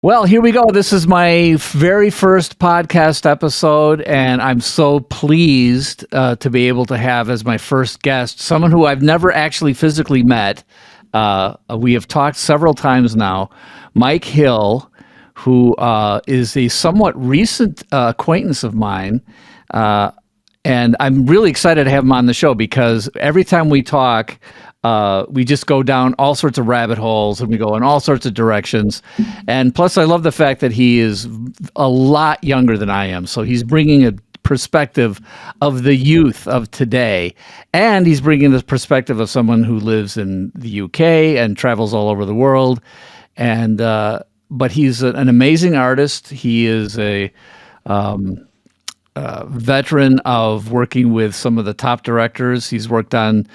Well, here we go. This is my very first podcast episode, and I'm so pleased to be able to have as my first guest someone who I've never actually physically met. We have talked several times now. Mike Hill, who is a somewhat recent acquaintance of mine. And I'm really excited to have him on the show because every time we talk, we just go down all sorts of rabbit holes and we go in all sorts of directions. And plus, I love the fact that he is a lot younger than I am. So he's bringing a perspective of the youth of today. And he's bringing the perspective of someone who lives in the UK and travels all over the world. And but he's an amazing artist. He is a veteran of working with some of the top directors. He's worked on,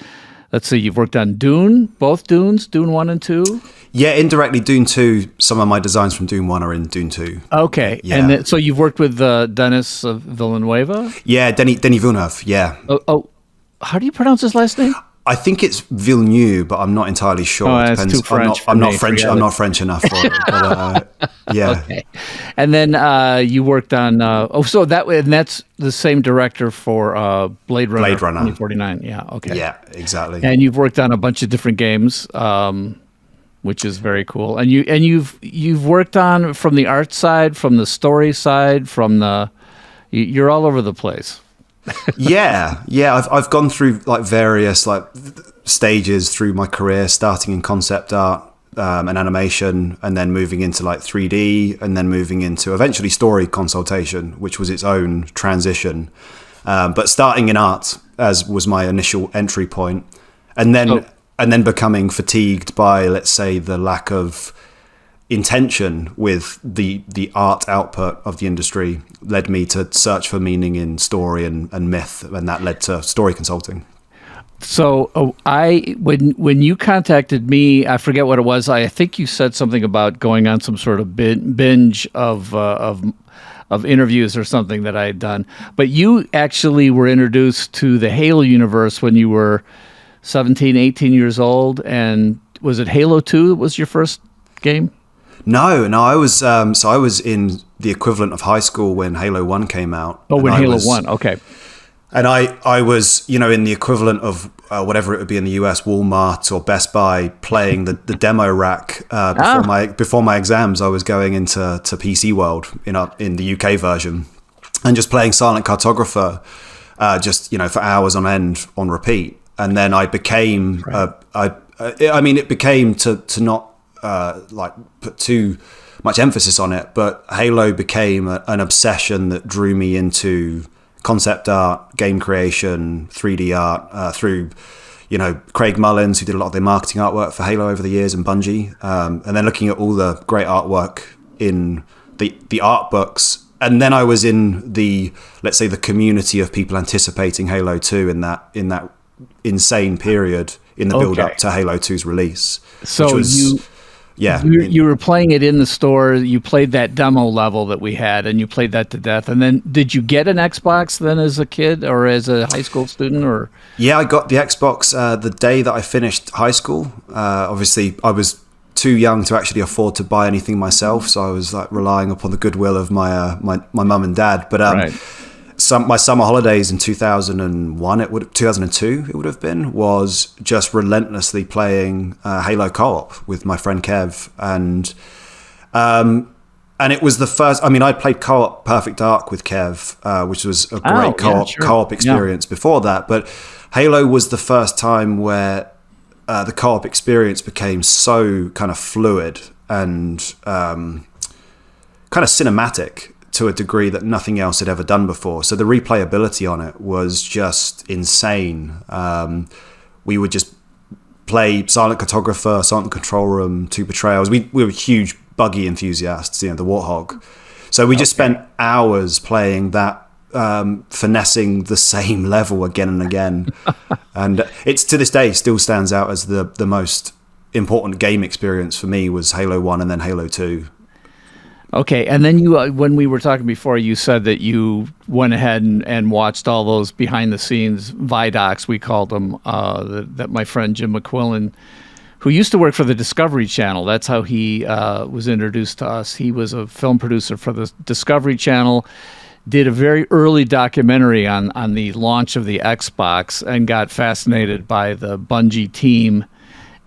let's see, you've worked on Dune, both Dunes, Dune 1 and 2? Yeah, indirectly Dune 2. Some of my designs from Dune 1 are in Dune 2. Okay. Yeah. And so you've worked with Denis Villeneuve? Yeah, Denis Villeneuve, yeah. Oh, how do you pronounce his last name? I think it's Villeneuve, but I'm not entirely sure. Oh, that's too French. I'm not French. I'm not French enough for it. But, yeah. Okay. And then you worked on. So that's the same director for Blade Runner. 2049. Yeah. Okay. Yeah. Exactly. And you've worked on a bunch of different games, which is very cool. And you've worked on from the art side, from the story side, you're all over the place. yeah. I've gone through like various stages through my career, starting in concept art and animation, and then moving into like 3D, and then moving into eventually story consultation, which was its own transition. But starting in art as was my initial entry point, and then becoming fatigued by, let's say, the lack of intention with the art output of the industry led me to search for meaning in story and myth, and that led to story consulting. So when you contacted me, I forget what it was. I think you said something about going on some sort of binge of interviews or something that I had done. But you actually were introduced to the Halo universe when you were 17, 18 years old, and was it Halo 2 that was your first game? No, I was I was in the equivalent of high school when Halo 1 came out. Oh, when Halo 1, okay. And I was, in the equivalent of whatever it would be in the US, Walmart or Best Buy, playing the demo rack before my exams. I was going into PC World in the UK version, and just playing Silent Cartographer, for hours on end on repeat. And then I became, it became to not put too much emphasis on it, but Halo became an obsession that drew me into concept art, game creation, 3D art, through Craig Mullins, who did a lot of the marketing artwork for Halo over the years, and Bungie, and then looking at all the great artwork in the art books. And then I was in the, let's say, the community of people anticipating Halo 2 in that insane period in the build up to Halo 2's release. So you were playing it in the store. You played that demo level that we had, and you played that to death. And then, did you get an Xbox then as a kid or as a high school student? Or yeah, I got the Xbox the day that I finished high school. Obviously, I was too young to actually afford to buy anything myself, so I was like relying upon the goodwill of my mum and dad. But right. My summer holidays in 2002 it would have been, was just relentlessly playing Halo co-op with my friend Kev, and it was the first. I mean, I played co-op Perfect Dark with Kev, which was a great co-op experience before that. But Halo was the first time where the co-op experience became so kind of fluid and kind of cinematic, to a degree that nothing else had ever done before. So the replayability on it was just insane. We would just play Silent Cartographer, Silent Control Room, 2 Betrayals. We were huge buggy enthusiasts, the Warthog. So we just spent hours playing that, finessing the same level again and again. And it's, to this day, still stands out as the most important game experience for me was Halo 1 and then Halo 2. Okay, and then you, when we were talking before, you said that you went ahead and watched all those behind-the-scenes Vidocs, we called them, that my friend Jim McQuillan who used to work for the Discovery Channel. That's how he was introduced to us. He was a film producer for the Discovery Channel, did a very early documentary on the launch of the Xbox, and got fascinated by the Bungie team,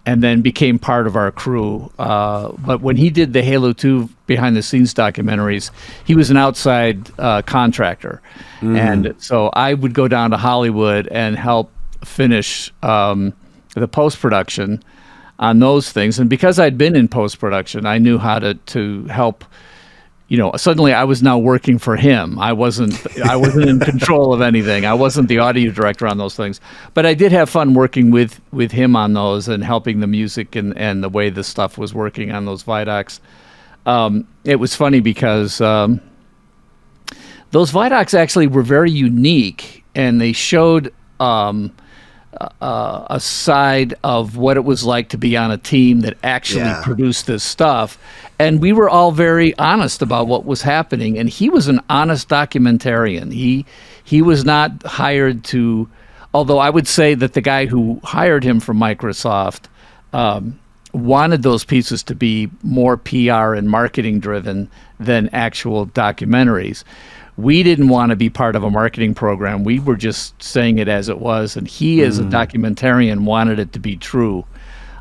and then became part of our crew. But when he did the Halo 2 behind-the-scenes documentaries, he was an outside contractor. And so I would go down to Hollywood and help finish the post-production on those things. And because I'd been in post-production, I knew how to help. Suddenly I was now working for him. I wasn't in control of anything. I wasn't the audio director on those things, but I did have fun working with him on those and helping the music and the way the stuff was working on those Vidocs. It was funny because those Vidocs actually were very unique, and they showed a side of what it was like to be on a team that actually produced this stuff. And we were all very honest about what was happening. And he was an honest documentarian. He was not hired to, although I would say that the guy who hired him from Microsoft wanted those pieces to be more PR and marketing driven than actual documentaries. We didn't want to be part of a marketing program. We were just saying it as it was. And he, as a documentarian, wanted it to be true.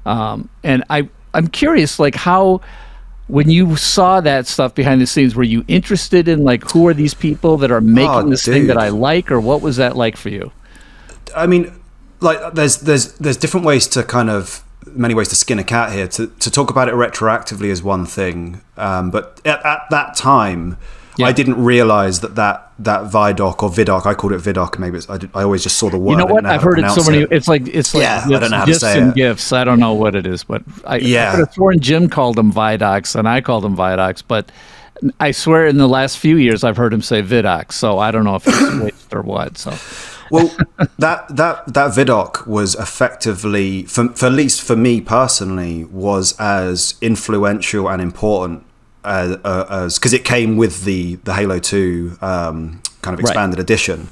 And I'm curious, like, how, when you saw that stuff behind the scenes, were you interested in, like, who are these people that are making this thing that I like, or what was that like for you? I mean, like, there's different ways to many ways to skin a cat here. To talk about it retroactively is one thing, but at that time, I didn't realize that Vidoc or Vidoc, I called it Vidoc, maybe I always just saw the word. You know what? I've heard it so many. It's like I don't know how to say it. GIFs. I don't know what it is, but I could have sworn Jim called them Vidocs and I called them Vidocs, but I swear in the last few years I've heard him say Vidoc, so I don't know if it's switched or what. So, well, that Vidoc was effectively, for at least for me personally, was as influential and important as because it came with the Halo 2 kind of expanded edition.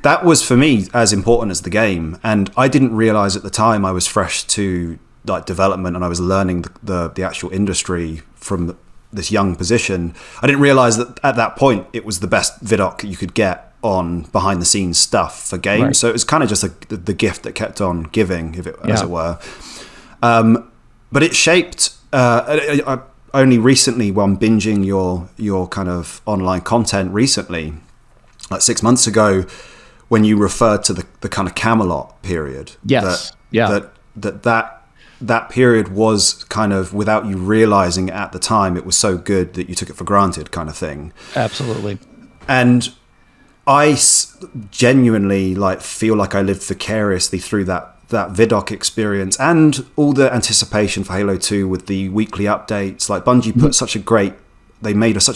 That was for me as important as the game, and I didn't realize at the time. I was fresh to like development, and I was learning the actual industry from this young position. I didn't realize that at that point it was the best Vidoc you could get on behind the scenes stuff for games. So it was kind of just the gift that kept on giving, as it were. But it shaped. Only recently, when I'm binging your kind of online content recently, like 6 months ago, when you referred to the kind of Camelot period, that period was kind of, without you realizing at the time, it was so good that you took it for granted, kind of thing. Absolutely. And I genuinely feel like I lived vicariously through that Vidoc experience and all the anticipation for Halo 2 with the weekly updates. Like Bungie made such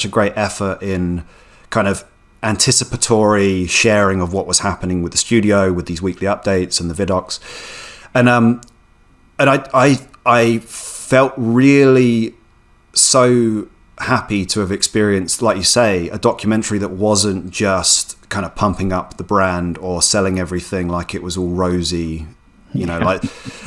a great effort in kind of anticipatory sharing of what was happening with the studio with these weekly updates and the Vidocs. And I felt really so happy to have experienced, like you say, a documentary that wasn't just kind of pumping up the brand or selling everything like it was all rosy. Like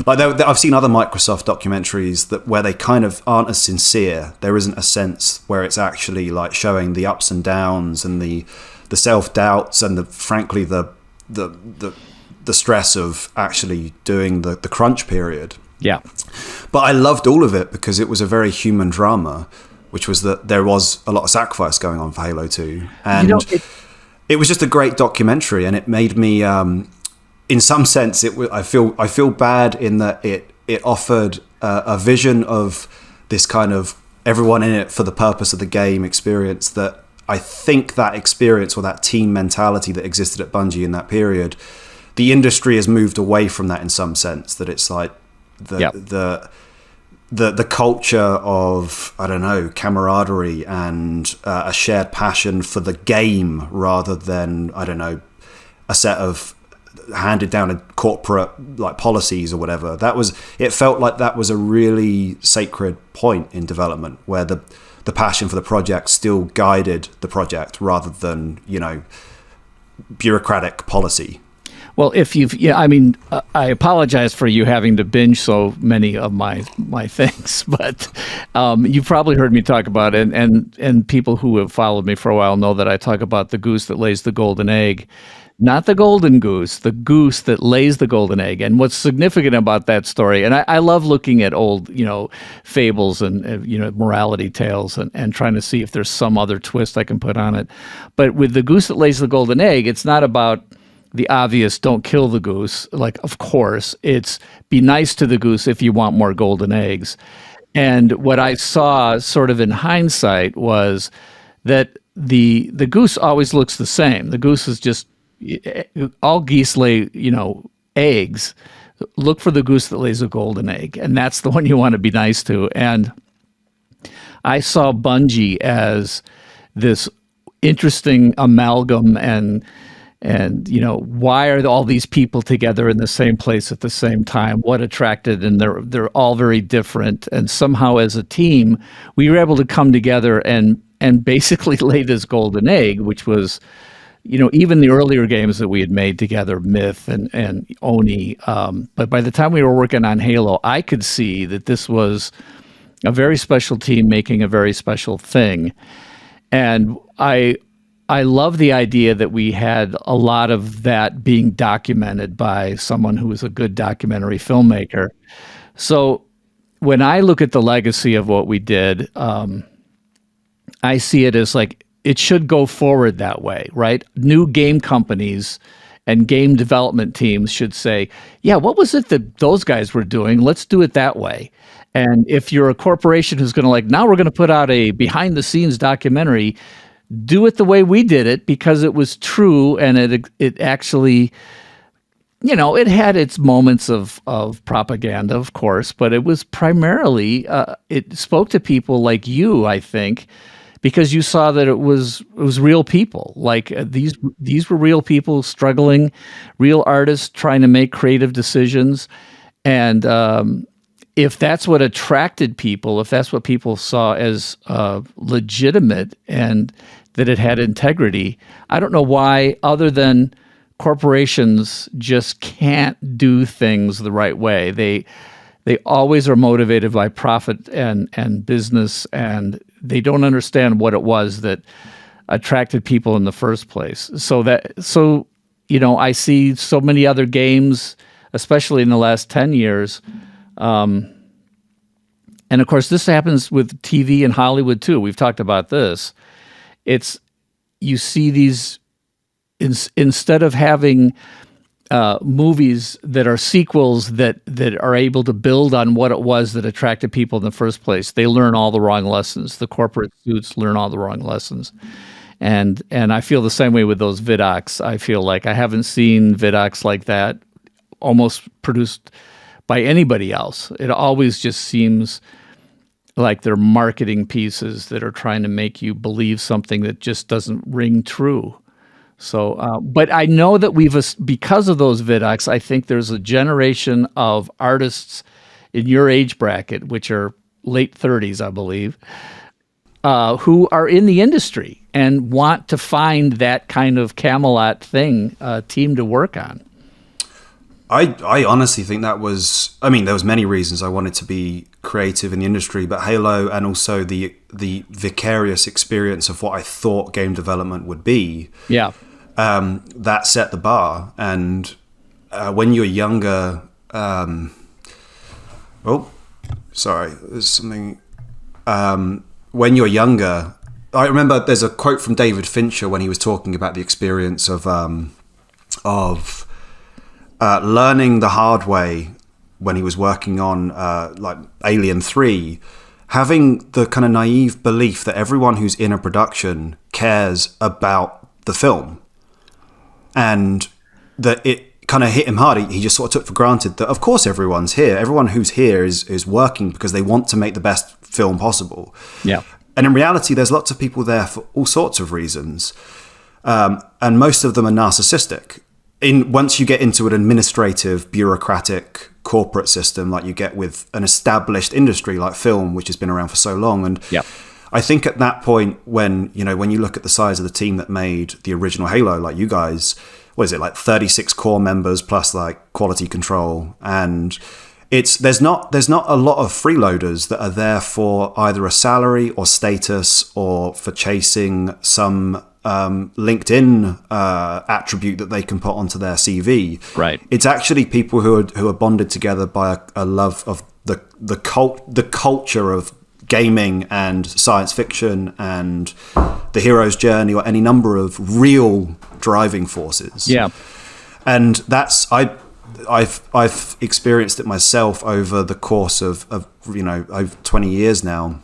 I've seen other Microsoft documentaries where they kind of aren't as sincere. There isn't a sense where it's actually like showing the ups and downs and the self-doubts and frankly the stress of actually doing the crunch period. Yeah. But I loved all of it because it was a very human drama, which was that there was a lot of sacrifice going on for Halo 2. And it was just a great documentary, and it made me in some sense, I feel bad in that it offered a vision of this kind of everyone in it for the purpose of the game experience that I think that experience or that team mentality that existed at Bungie in that period, the industry has moved away from that in some sense. That it's like the culture of, I don't know, camaraderie and a shared passion for the game rather than, I don't know, a set of handed down corporate policies or whatever. It felt like that was a really sacred point in development where the passion for the project still guided the project rather than bureaucratic policy. Well, if you've, yeah, I mean, I apologize for you having to binge so many of my things, but you've probably heard me talk about it, and people who have followed me for a while know that I talk about the goose that lays the golden egg, not the golden goose, the goose that lays the golden egg. And what's significant about that story, and I love looking at old, fables and morality tales and trying to see if there's some other twist I can put on it. But with the goose that lays the golden egg, it's not about the obvious don't kill the goose. Like, of course, it's be nice to the goose if you want more golden eggs. And what I saw sort of in hindsight was that the goose always looks the same. The goose is just all geese lay, eggs. Look for the goose that lays a golden egg, and that's the one you want to be nice to. And I saw Bungie as this interesting amalgam and why are all these people together in the same place at the same time? What attracted? And they're all very different. And somehow, as a team, we were able to come together and basically lay this golden egg, which was, even the earlier games that we had made together, Myth and Oni. But by the time we were working on Halo, I could see that this was a very special team making a very special thing, and I love the idea that we had a lot of that being documented by someone who was a good documentary filmmaker. So when I look at the legacy of what we did, I see it as like it should go forward that way, right? New game companies and game development teams should say, yeah, what was it that those guys were doing? Let's do it that way. And if you're a corporation who's going to now we're going to put out a behind the scenes documentary, do it the way we did it because it was true and it actually, it had its moments of propaganda, of course, but it was primarily, it spoke to people like you, I think, because you saw that it was real people. Like these were real people struggling, real artists trying to make creative decisions. And if that's what attracted people, if that's what people saw as legitimate and that it had integrity, I don't know why, other than corporations just can't do things the right way. They always are motivated by profit and business, and they don't understand what it was that attracted people in the first place. So I see so many other games, especially in the last 10 years. And of course, this happens with TV and Hollywood too. We've talked about this. You see these, instead of having movies that are sequels that are able to build on what it was that attracted people in the first place, they learn all the wrong lessons. The corporate suits learn all the wrong lessons. And I feel the same way with those vidocs. I feel like I haven't seen vidocs like that almost produced by anybody else. It always just seems like they're marketing pieces that are trying to make you believe something that just doesn't ring true. So, but I know that because of those vidocs, I think there's a generation of artists in your age bracket, which are late 30s, I believe, who are in the industry and want to find that kind of Camelot team to work on. I honestly think there was many reasons I wanted to be creative in the industry, but Halo and also the vicarious experience of what I thought game development would be. Yeah. That set the bar. And when you're younger, there's something. When you're younger, I remember there's a quote from David Fincher when he was talking about the experience of learning the hard way when he was working on like Alien 3, having the kind of naive belief that everyone who's in a production cares about the film, and that it kind of hit him hard. He just sort of took for granted that of course everyone's here. Everyone who's here is working because they want to make the best film possible. Yeah. And in reality, there's lots of people there for all sorts of reasons, and most of them are narcissistic. Once you get into an administrative, bureaucratic, corporate system like you get with an established industry like film, which has been around for so long, and I think at that point, when you look at the size of the team that made the original Halo, like you guys, what is it, like 36 core members plus like quality control, and there's not a lot of freeloaders that are there for either a salary or status or for chasing some LinkedIn attribute that they can put onto their CV. Right. It's actually people who are bonded together by a love of the culture of gaming and science fiction and the hero's journey, or any number of real driving forces. Yeah. And that's I've experienced it myself over the course of over 20 years now,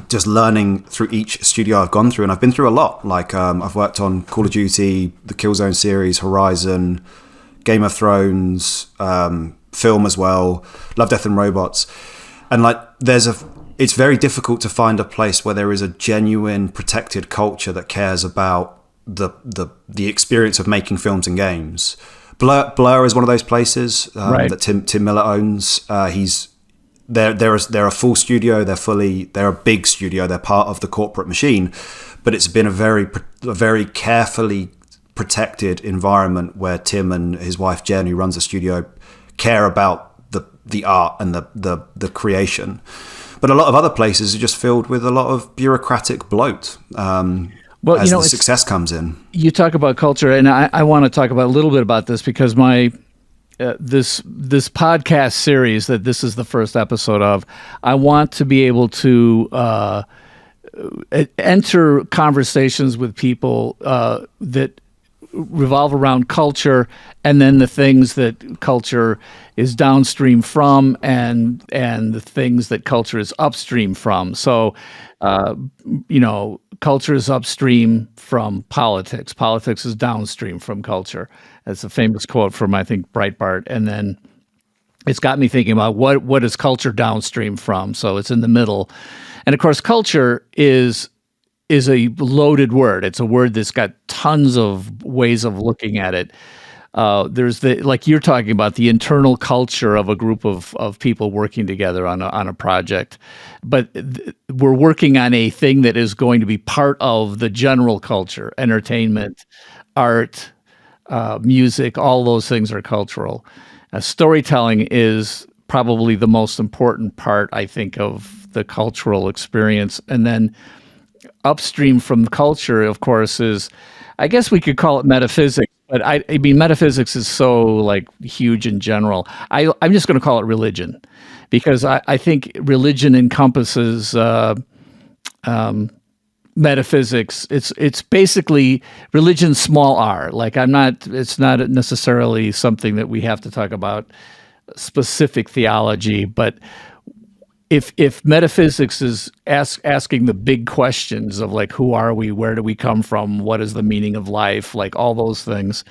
just learning through each studio I've gone through, and I've been through a lot. Like I've worked on Call of Duty, the Killzone series, Horizon, Game of Thrones, film as well, Love, Death and Robots, and like it's very difficult to find a place where there is a genuine protected culture that cares about the experience of making films and games. Blur is one of those places right. that Tim Miller owns. They're a full studio. They're a big studio. They're part of the corporate machine, but it's been a very carefully protected environment where Tim and his wife Jen, who runs the studio, care about the art and the creation. But a lot of other places are just filled with a lot of bureaucratic bloat. As the success comes in. You talk about culture, and I want to talk about a little bit about this because my this podcast series that this is the first episode of, I want to be able to enter conversations with people that revolve around culture, and then the things that culture is downstream from, and the things that culture is upstream from. So, culture is upstream from politics. Politics is downstream from culture. That's a famous quote from, I think, Breitbart. And then it's got me thinking about what is culture downstream from. So it's in the middle. And of course, culture is a loaded word. It's a word that's got tons of ways of looking at it. There's like you're talking about, the internal culture of a group of people working together on a project, but we're working on a thing that is going to be part of the general culture: entertainment, art, music. All those things are cultural. Storytelling is probably the most important part, I think, of the cultural experience. And then upstream from culture, of course, is, I guess we could call it metaphysics, but I mean, metaphysics is so like huge in general. I'm just going to call it religion, because I think religion encompasses metaphysics. It's basically religion, small r. Like it's not necessarily something that we have to talk about specific theology, but if metaphysics is asking the big questions of like, who are we, where do we come from, what is the meaning of life, like all those things,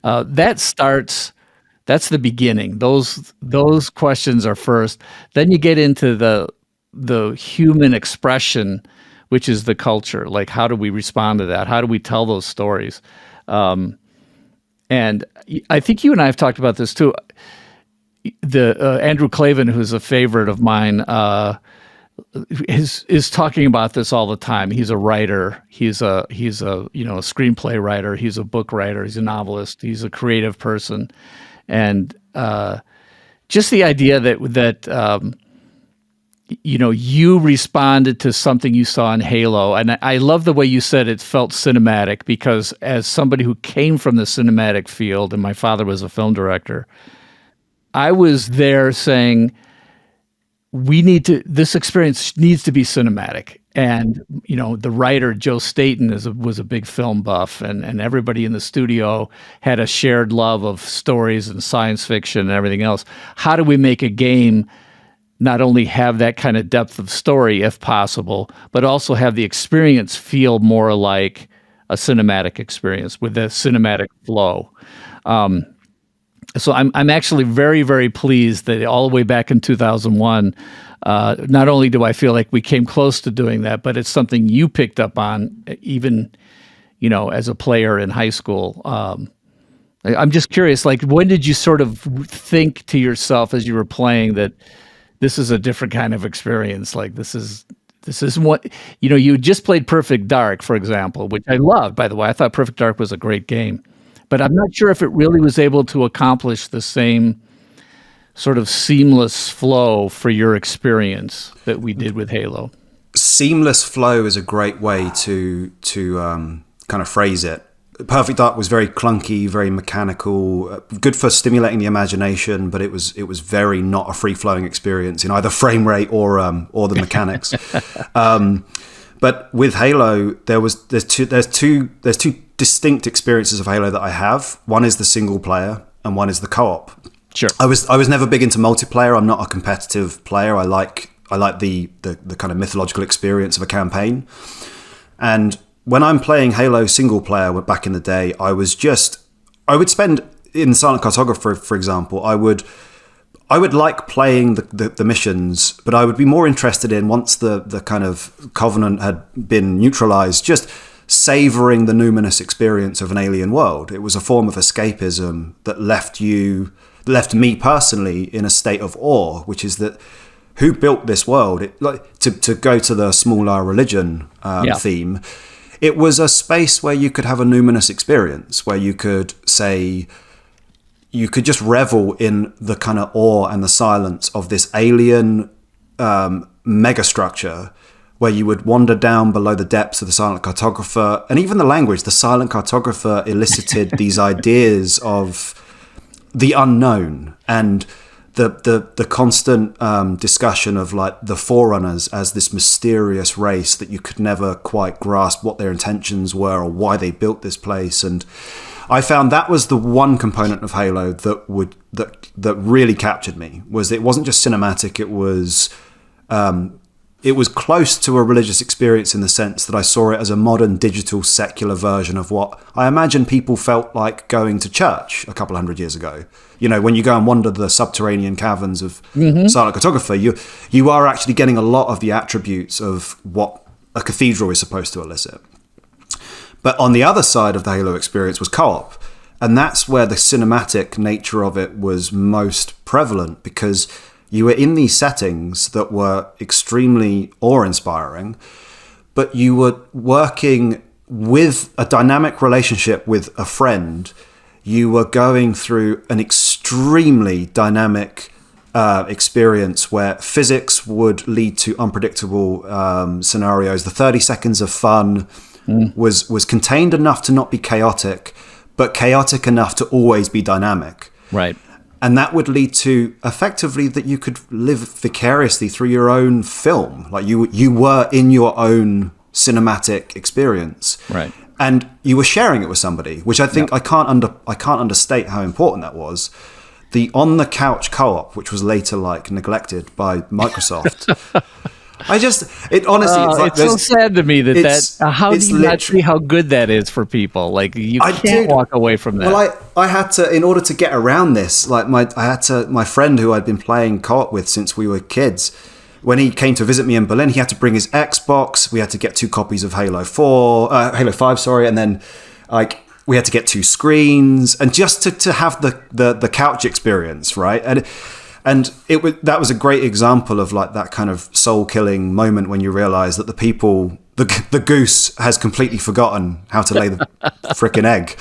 that's the beginning. Those questions are first. Then you get into the human expression, which is the culture. Like, how do we respond to that? How do we tell those stories? And I think you and I have talked about this too. The Andrew Klavan, who's a favorite of mine, is talking about this all the time. He's a writer. He's a screenplay writer. He's a book writer. He's a novelist. He's a creative person, and just the idea that you responded to something you saw in Halo, and I love the way you said it felt cinematic, because as somebody who came from the cinematic field, and my father was a film director, I was there saying, this experience needs to be cinematic. And, the writer, Joe Staten, was a big film buff, and everybody in the studio had a shared love of stories and science fiction and everything else. How do we make a game not only have that kind of depth of story, if possible, but also have the experience feel more like a cinematic experience with a cinematic flow? So I'm actually very, very pleased that all the way back in 2001, not only do I feel like we came close to doing that, but it's something you picked up on, even, as a player in high school. I'm just curious, like, when did you sort of think to yourself as you were playing that this is a different kind of experience? Like, this is what, you just played Perfect Dark, for example, which I loved, by the way. I thought Perfect Dark was a great game. but I'm not sure if it really was able to accomplish the same sort of seamless flow for your experience that we did with Halo. Seamless flow is a great way to kind of phrase it. Perfect Dark was very clunky, very mechanical, good for stimulating the imagination, but it was very not a free flowing experience in either frame rate or the mechanics. But with Halo, there's two distinct experiences of Halo that I have. One is the single player, and one is the co-op. Sure. I was never big into multiplayer. I'm not a competitive player. I like the kind of mythological experience of a campaign. And when I'm playing Halo single player back in the day, I would spend in Silent Cartographer, for example, I would like playing the missions, but I would be more interested in, once the kind of Covenant had been neutralized, just savoring the numinous experience of an alien world. It was a form of escapism that left me personally in a state of awe, which is that who built this world? To go to the small R religion theme, it was a space where you could have a numinous experience, where you could just revel in the kind of awe and the silence of this alien megastructure, where you would wander down below the depths of the Silent Cartographer. And even the language, the Silent Cartographer elicited these ideas of the unknown and the constant discussion of like the Forerunners as this mysterious race that you could never quite grasp what their intentions were or why they built this place. And I found that was the one component of Halo that really captured me. Was it wasn't just cinematic, it was close to a religious experience in the sense that I saw it as a modern digital secular version of what I imagine people felt like going to church a couple hundred years ago. You know, when you go and wander the subterranean caverns of Silent Cartographer, you are actually getting a lot of the attributes of what a cathedral is supposed to elicit. But on the other side of the Halo experience was co-op. And that's where the cinematic nature of it was most prevalent, because you were in these settings that were extremely awe-inspiring, but you were working with a dynamic relationship with a friend. You were going through an extremely dynamic experience where physics would lead to unpredictable scenarios. The 30 seconds of fun was contained enough to not be chaotic, but chaotic enough to always be dynamic. Right. And that would lead to effectively that you could live vicariously through your own film. Like you were in your own cinematic experience. Right. And you were sharing it with somebody, which I think I can't understate how important that was. The on the couch co-op, which was later like neglected by Microsoft. It honestly, it's so sad to me that how do you not see how good that is for people? Like you can't walk away from that. Well, I had to, in order to get around this, like my friend who I'd been playing co-op with since we were kids, when he came to visit me in Berlin, he had to bring his Xbox. We had to get 2 copies of Halo 5, sorry, and then like we had to get 2 screens, and just to have the couch experience, right? And that was a great example of like that kind of soul-killing moment when you realize that the goose has completely forgotten how to lay the frickin' egg.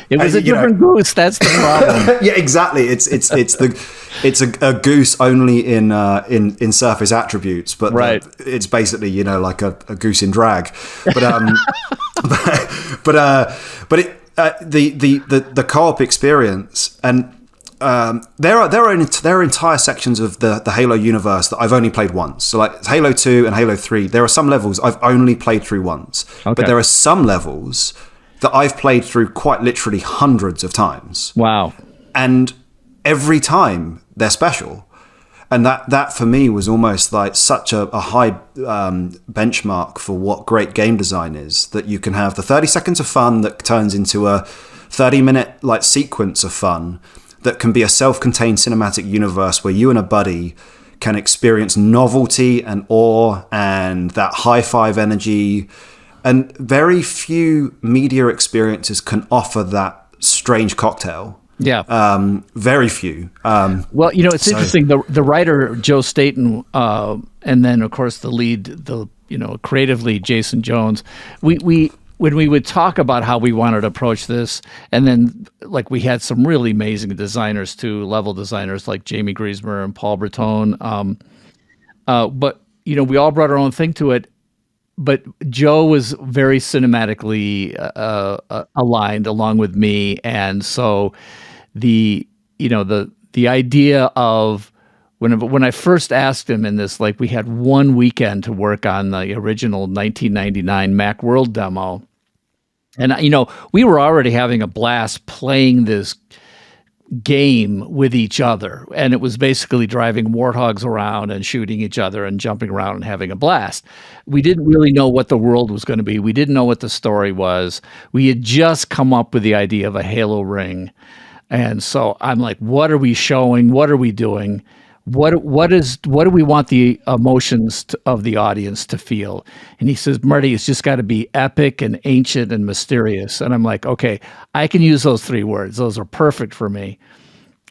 It was a different goose. That's the problem. Yeah, exactly. It's a goose only in surface attributes, but right. It's basically like a goose in drag. But the co-op experience, and there are entire sections of the Halo universe that I've only played once. So like Halo 2 and Halo 3, there are some levels I've only played through once. Okay. But there are some levels that I've played through quite literally hundreds of times. Wow. And every time they're special. And that for me was almost like such a high benchmark for what great game design is, that you can have the 30 seconds of fun that turns into a 30-minute like sequence of fun that can be a self-contained cinematic universe where you and a buddy can experience novelty and awe and that high five energy. And very few media experiences can offer that strange cocktail. Yeah. Very few. Well, it's interesting. The writer, Joe Staten, and then, of course, the lead, creatively, Jason Jones, we when we would talk about how we wanted to approach this, and then like we had some really amazing designers too, level designers like Jamie Griesmer and Paul Breton. But we all brought our own thing to it. But Joe was very cinematically aligned along with me, and so the idea of when I first asked him in this, like we had one weekend to work on the original 1999 Macworld demo, and we were already having a blast playing this game with each other, and it was basically driving warthogs around and shooting each other and jumping around and having a blast. We didn't really know what the world was going to be. We didn't know what the story was. We had just come up with the idea of a Halo ring, and so I'm like, what are we showing? What are we doing? What do we want the emotions of the audience to feel? And he says, Marty, it's just got to be epic and ancient and mysterious. And I'm like, okay, I can use those 3 words. Those are perfect for me.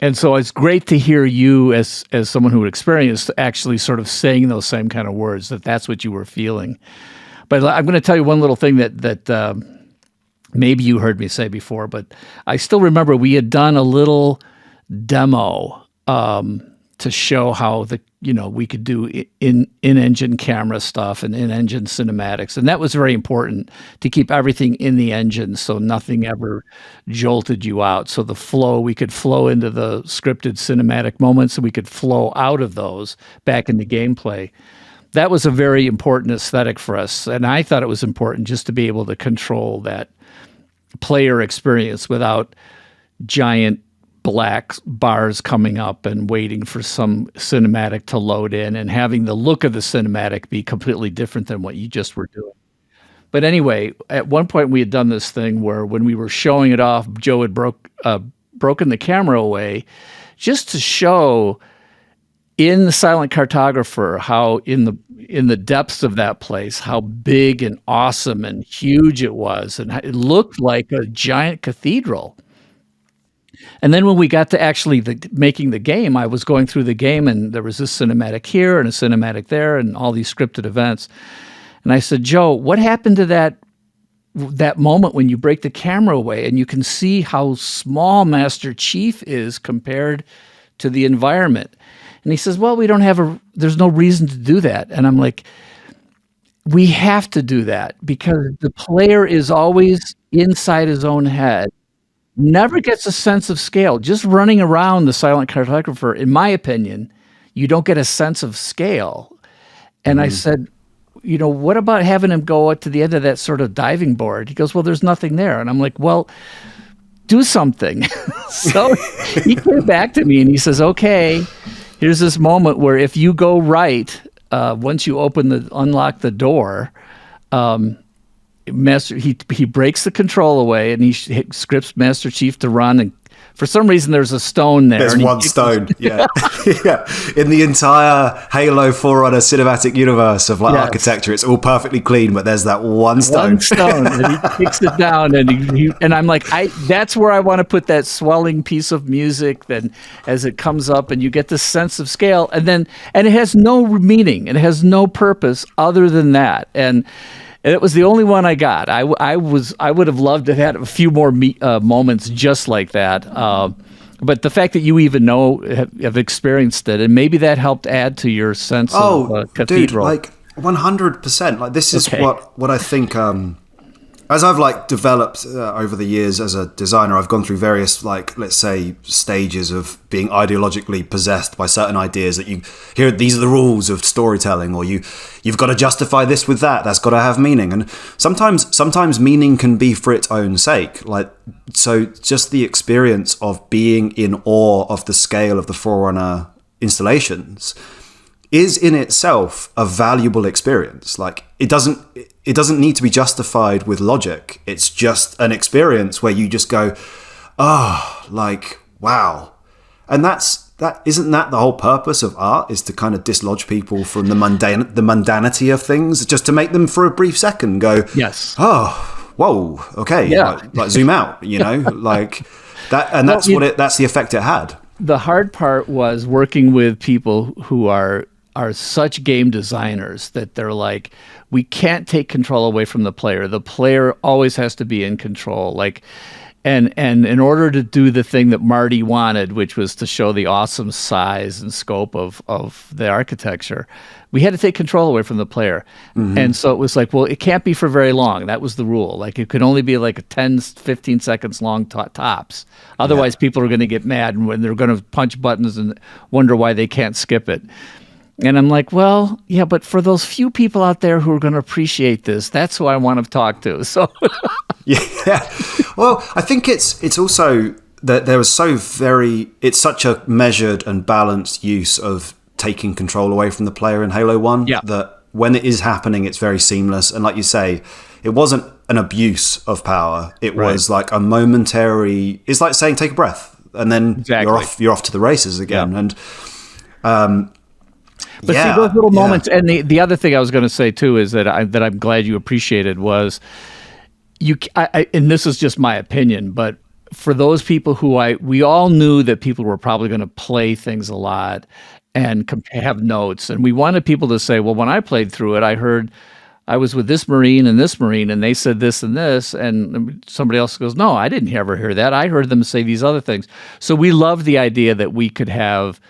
And so it's great to hear you as someone who experienced actually sort of saying those same kind of words, that's what you were feeling. But I'm going to tell you one little thing that maybe you heard me say before, but I still remember we had done a little demo to show how we could do in-engine camera stuff and in-engine cinematics. And that was very important to keep everything in the engine so nothing ever jolted you out. So we could flow into the scripted cinematic moments, and we could flow out of those back into gameplay. That was a very important aesthetic for us. And I thought it was important just to be able to control that player experience without giant black bars coming up and waiting for some cinematic to load in and having the look of the cinematic be completely different than what you just were doing. But anyway, at one point we had done this thing where when we were showing it off, Joe had broken the camera away just to show in the Silent Cartographer how in the depths of that place, how big and awesome and huge it was. And it looked like a giant cathedral. And then when we got to actually making the game, I was going through the game and there was this cinematic here and a cinematic there and all these scripted events. And I said, Joe, what happened to that moment when you break the camera away and you can see how small Master Chief is compared to the environment? And he says, well, there's no reason to do that. And I'm like, we have to do that because the player is always inside his own head. Never gets a sense of scale. Just running around the Silent Cartographer, in my opinion, you don't get a sense of scale. And I said, what about having him go to the end of that sort of diving board? He goes, well, there's nothing there. And I'm like, well, do something. So he came back to me and he says, okay, here's this moment where if you go right, once you unlock the door, he breaks the control away and he scripts Master Chief to run, and for some reason there's a stone there. There's one stone, yeah. Yeah. In the entire Halo Forerunner cinematic universe of architecture, it's all perfectly clean, but there's that one stone. One stone, and he kicks it down, and I'm like, that's where I want to put that swelling piece of music. Then as it comes up, and you get this sense of scale, and it has no meaning, it has no purpose other than that, and it was the only one I got. I would have loved to have had a few more moments just like that. But the fact that you even have experienced it, and maybe that helped add to your sense of cathedral. Dude, like 100%. Like this is what I think. As I've developed over the years as a designer, I've gone through various let's say stages of being ideologically possessed by certain ideas that you hear. These are the rules of storytelling, or you've got to justify this with that. That's got to have meaning, and sometimes meaning can be for its own sake. So just the experience of being in awe of the scale of the Forerunner installations is in itself a valuable experience. It doesn't need to be justified with logic. It's just an experience where you just go, wow. And isn't that the whole purpose of art, is to kind of dislodge people from the mundanity of things, just to make them for a brief second go, yes, oh, whoa, okay, yeah. Zoom out, that, and that's the effect it had. The hard part was working with people who are are such game designers that they're like, we can't take control away from the player. The player always has to be in control. Like, and in order to do the thing that Marty wanted, which was to show the awesome size and scope of the architecture, we had to take control away from the player. And so it was like, well, it can't be for very long. That was the rule. Like, it could only be like a 10, 15 seconds long tops. Otherwise, people are going to get mad and when they're going to punch buttons and wonder why they can't skip it. And I'm like, well, yeah, but for those few people out there who are going to appreciate this, that's who I want to talk to. So, yeah. Well, I think it's also that there was it's such a measured and balanced use of taking control away from the player in Halo 1 that when it is happening, it's very seamless. And like you say, it wasn't an abuse of power. It was like a momentary, it's like saying, take a breath and then you're off to the races again. And, but see, those little moments, and the other thing I was going to say too is that I'm glad you appreciated was and this is just my opinion, but for those people who we all knew that people were probably going to play things a lot and have notes, and we wanted people to say, well, when I played through it, I heard I was with this Marine and this Marine, and they said this and this, and somebody else goes, no, I didn't ever hear that. I heard them say these other things. So we loved the idea that we could have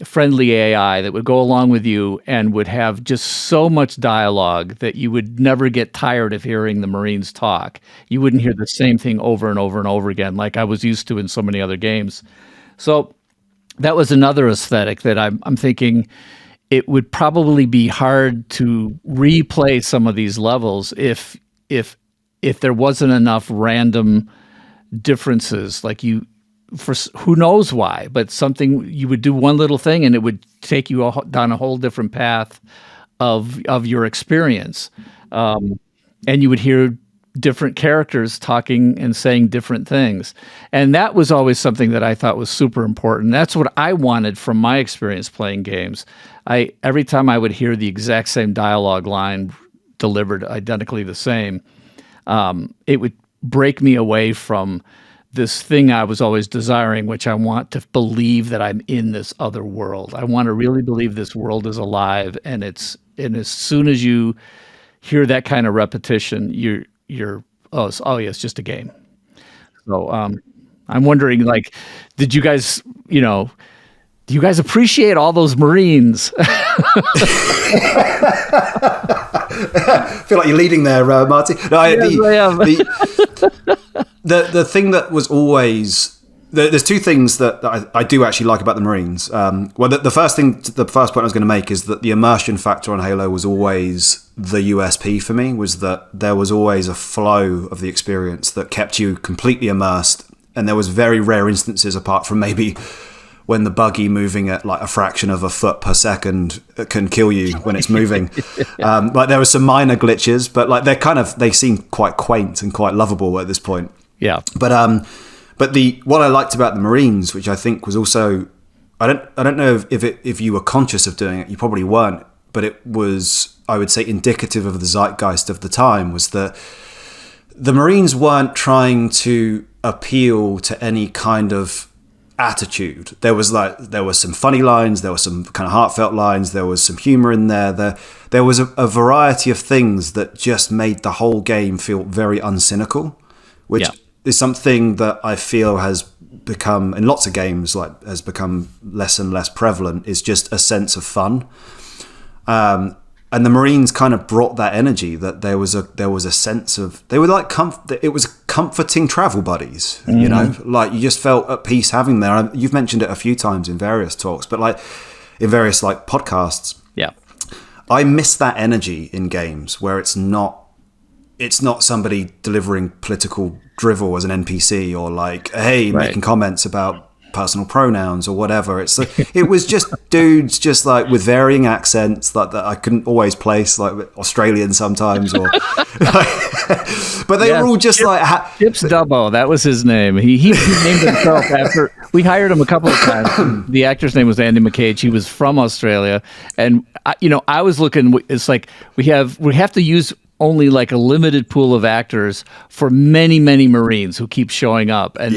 friendly AI that would go along with you and would have just so much dialogue that you would never get tired of hearing the Marines talk. You wouldn't hear the same thing over and over and over again like I was used to in so many other games. So that was another aesthetic that I'm thinking it would probably be hard to replay some of these levels if there wasn't enough random differences, like for who knows why, but something you would do one little thing and it would take you down a whole different path of your experience, and you would hear different characters talking and saying different things, and that was always something that I thought was super important. That's what I wanted from my experience playing games. Every time I would hear the exact same dialogue line delivered identically the same, it would break me away from this thing I was always desiring, which I want to believe that I'm in this other world. I want to really believe this world is alive, and as soon as you hear that kind of repetition, it's just a game. So I'm wondering, like, did you guys, do you guys appreciate all those Marines? I feel like you're leading there, Marty. No, yes, I am. The thing that was always there's two things that I do actually like about the Marines. The first point I was going to make is that the immersion factor on Halo was always the USP for me. Was that there was always a flow of the experience that kept you completely immersed, and there was very rare instances, apart from maybe when the buggy moving at like a fraction of a foot per second can kill you when it's moving. Like there were some minor glitches, but like they seem quite quaint and quite lovable at this point. Yeah. But what I liked about the Marines, which I think was also, I don't know if you were conscious of doing it, you probably weren't, but it was, I would say, indicative of the zeitgeist of the time, was that the Marines weren't trying to appeal to any kind of attitude. There was some funny lines, there were some kind of heartfelt lines, there was some humor in there. There was a variety of things that just made the whole game feel very uncynical, which is something that I feel has become, in lots of games, has become less and less prevalent, is just a sense of fun. And the Marines kind of brought that energy, that there was a sense of, they were like it was comforting travel buddies, like you just felt at peace having them. You've mentioned it a few times in various talks, but like in various like podcasts. Yeah. I miss that energy in games where it's not somebody delivering political drivel as an NPC, or like, hey, making comments about personal pronouns or whatever. It's like, it was just dudes just like with varying accents that I couldn't always place, like Australian sometimes, or but they were all just Chips Dubbo, that was his name. He named himself after, we hired him a couple of times. The actor's name was Andy McCage. He was from Australia, and I was looking, it's like we have to use only like a limited pool of actors for many, many Marines who keep showing up. And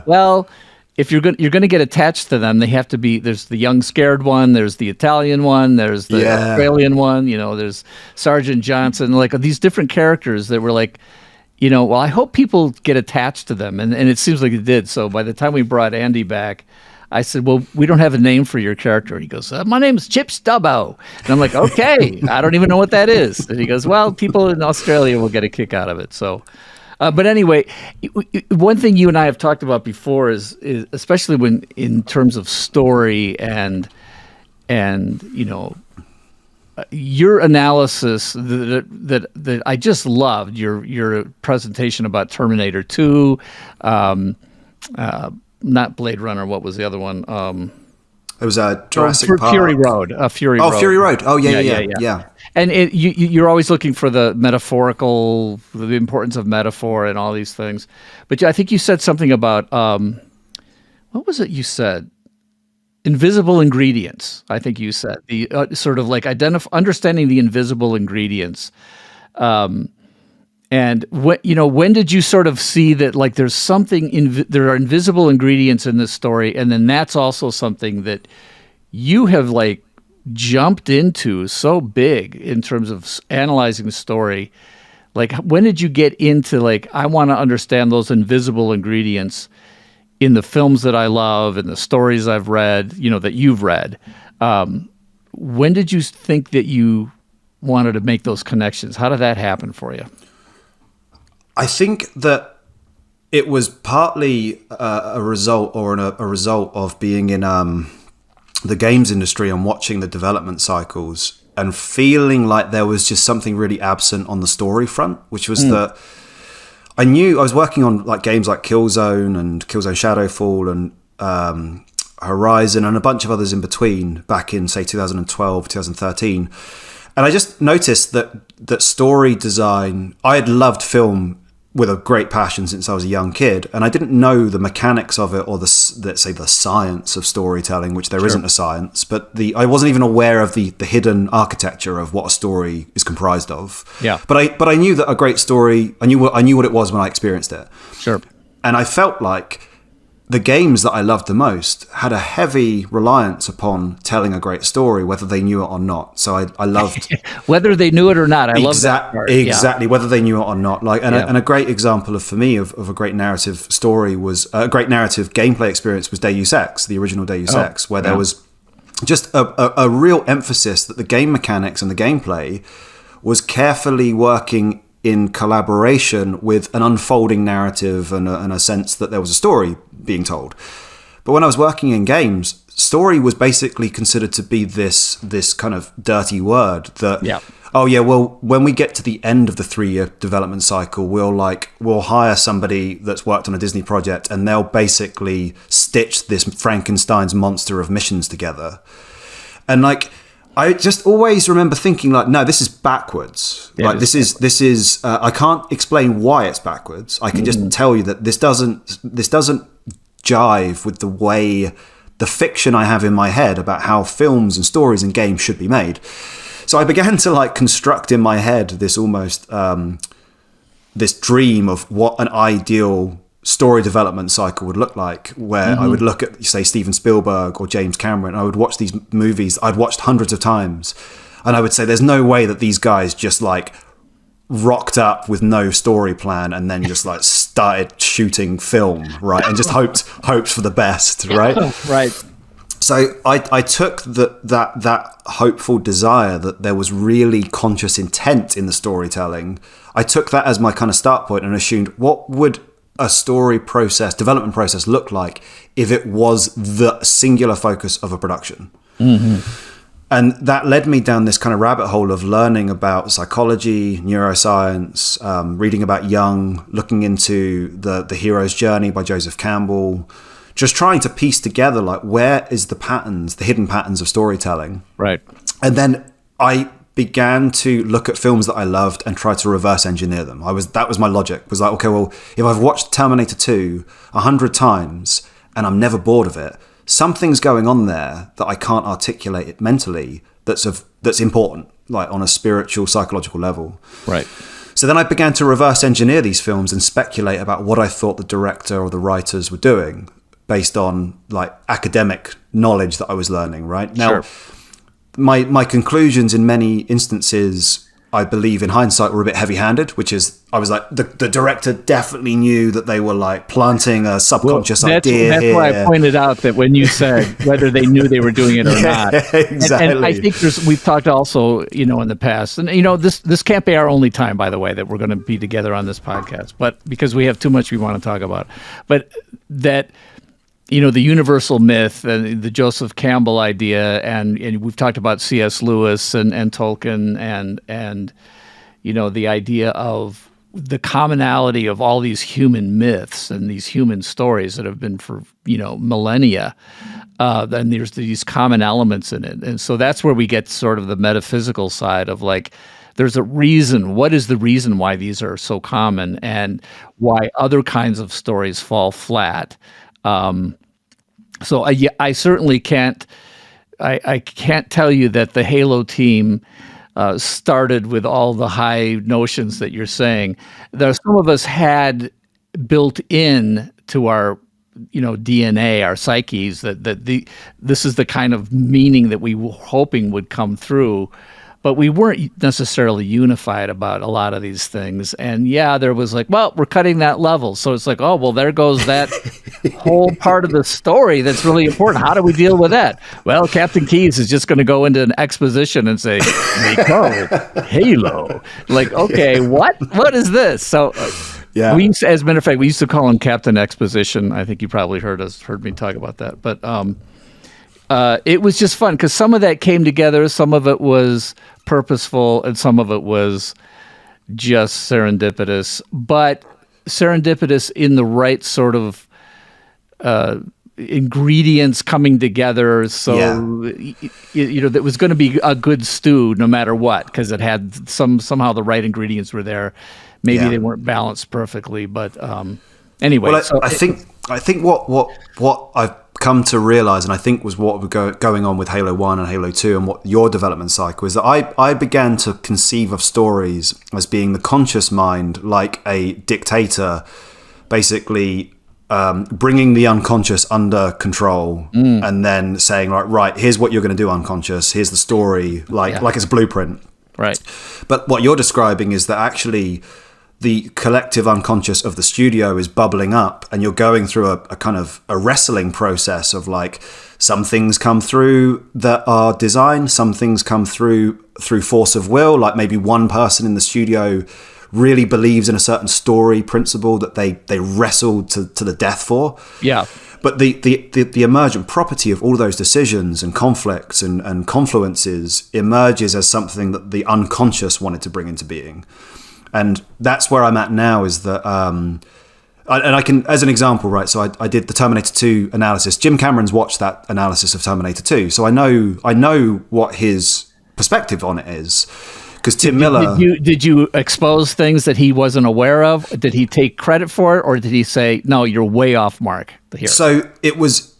well, if you're going to get attached to them, they have to be. There's the young scared one. There's the Italian one. There's the Australian one. There's Sergeant Johnson. Like these different characters that were like, well, I hope people get attached to them, and it seems like it did. So by the time we brought Andy back, I said, well, we don't have a name for your character. He goes, my name's Chip Stubbo. And I'm like, okay, I don't even know what that is. And he goes, well, people in Australia will get a kick out of it. So. But anyway, one thing you and I have talked about before is especially when in terms of story and your analysis that I just loved your presentation about Terminator 2, not Blade Runner. What was the other one? It was Jurassic Park. Fury Road. Fury Road. Fury Road. Oh, yeah. And you're always looking for the metaphorical, the importance of metaphor and all these things. But I think you said something about, what was it you said? Invisible ingredients, I think you said. The sort of like understanding the invisible ingredients. And when did you sort of see that like there's something, there are invisible ingredients in this story, and then that's also something that you have like jumped into so big in terms of analyzing the story. Like, when did you get into like, I want to understand those invisible ingredients in the films that I love and the stories I've read, that you've read? When did you think that you wanted to make those connections? How did that happen for you? I think that it was partly a result of being in the games industry and watching the development cycles and feeling like there was just something really absent on the story front, which was that I knew I was working on like games like Killzone and Killzone Shadowfall and Horizon and a bunch of others in between back in, say, 2012, 2013. And I just noticed that story design, I had loved film with a great passion since I was a young kid, and I didn't know the mechanics of it or the science of storytelling, which there isn't a science, but I wasn't even aware of the hidden architecture of what a story is comprised of. Yeah. But I knew that a great story, I knew what it was when I experienced it. Sure. And I felt like the games that I loved the most had a heavy reliance upon telling a great story, whether they knew it or not. So I loved whether they knew it or not. I love that part. Exactly, whether they knew it or not. Like, and a great example for me of a great narrative story was a great narrative gameplay experience was Deus Ex, the original Deus Ex, where there was just a real emphasis that the game mechanics and the gameplay was carefully working in collaboration with an unfolding narrative and a sense that there was a story being told. But when I was working in games, story was basically considered to be this kind of dirty word that, well, when we get to the end of the 3-year development cycle, we'll hire somebody that's worked on a Disney project and they'll basically stitch this Frankenstein's monster of missions together. And like, I just always remember thinking like, no, this is backwards. Yeah, like this is I can't explain why it's backwards. I can just tell you that this doesn't jive with the way the fiction I have in my head about how films and stories and games should be made. So I began to like construct in my head this almost this dream of what an ideal story development cycle would look like, where I would look at, say, Steven Spielberg or James Cameron, and I would watch these movies I'd watched hundreds of times, and I would say there's no way that these guys just like rocked up with no story plan and then just like started shooting film, right, and just hoped for the best, right? Right. So I took that hopeful desire that there was really conscious intent in the storytelling. I took that as my kind of start point and assumed, what would a development process look like if it was the singular focus of a production? And that led me down this kind of rabbit hole of learning about psychology, neuroscience, reading about Jung, looking into the hero's journey by Joseph Campbell, just trying to piece together like, where is the hidden patterns of storytelling. Right. And then I began to look at films that I loved and try to reverse engineer them. That was my logic, was like, okay, well, if I've watched Terminator 2 100 times and I'm never bored of it, something's going on there that I can't articulate it mentally that's important, like on a spiritual, psychological level. Right. So then I began to reverse engineer these films and speculate about what I thought the director or the writers were doing. based on like academic knowledge that I was learning. Right now, Sure. my conclusions in many instances, I believe in hindsight, were a bit heavy-handed, which is I was like, the director definitely knew that they were like planting a subconscious idea. That's here. why I pointed out that when you said whether they knew they were doing it or not. Exactly. And I think we've talked also, in the past, and this can't be our only time, by the way, that we're going to be together on this podcast, but because we have too much we want to talk about, but that. The universal myth and the Joseph Campbell idea, and we've talked about C.S. Lewis and Tolkien and the idea of the commonality of all these human myths and these human stories that have been for millennia. And there's these common elements in it, and so that's where we get sort of the metaphysical side of like. There's a reason. What is the reason why these are so common, and why other kinds of stories fall flat? So I certainly can't. I can't tell you that the Halo team started with all the high notions that you're saying. Some of us had built in to our DNA, our psyches, that this is the kind of meaning that we were hoping would come through. But we weren't necessarily unified about a lot of these things. And there was like, well, we're cutting that level. So it's like, oh, well, there goes that whole part of the story that's really important. How do we deal with that? Well, Captain Keyes is just going to go into an exposition and say, Halo. Like, okay, what? What is this? So we used to, as a matter of fact, we used to call him Captain Exposition. I think you probably heard me talk about that. But it was just fun because some of that came together. Some of it was purposeful and some of it was just serendipitous, but serendipitous in the right sort of ingredients coming together. So, that was going to be a good stew no matter what, because it had somehow the right ingredients were there. Maybe they weren't balanced perfectly, but anyway. Well, I think what I've come to realize, and I think was what was going on with Halo 1 and Halo 2 and what your development cycle is, that I began to conceive of stories as being the conscious mind, like a dictator, basically bringing the unconscious under control and then saying, right, here's what you're going to do unconscious, here's the story, like it's a blueprint. Right. But what you're describing is that actually the collective unconscious of the studio is bubbling up, and you're going through a kind of a wrestling process of like, some things come through that are design, some things come through force of will, like maybe one person in the studio really believes in a certain story principle that they wrestled to the death for. Yeah. But the emergent property of all those decisions and conflicts and confluences emerges as something that the unconscious wanted to bring into being. And that's where I'm at now, is that, and I can, as an example, right, so I did the Terminator 2 analysis. Jim Cameron's watched that analysis of Terminator 2, so I know what his perspective on it is. Because Tim Miller... Did you expose things that he wasn't aware of? Did he take credit for it, or did he say, no, you're way off mark here? So it was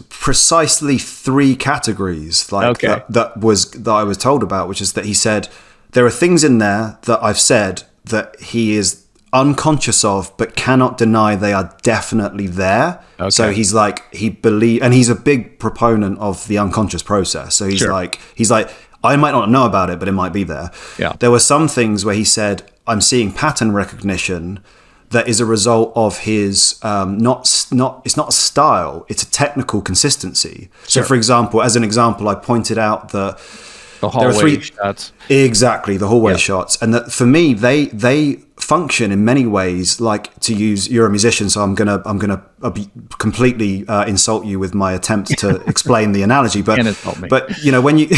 precisely 3 categories that I was told about, which is that he said, there are things in there that I've said that he is unconscious of, but cannot deny they are definitely there. Okay. So he's like, and he's a big proponent of the unconscious process. So he's like, I might not know about it, but it might be there. Yeah. There were some things where he said, I'm seeing pattern recognition that is a result of his it's not a style, it's a technical consistency. Sure. So for example, as an example, I pointed out that the hallway shots. Exactly, the hallway shots. And that for me, they function in many ways, like, to use, you're a musician, so I'm gonna completely insult you with my attempt to explain the analogy. But when you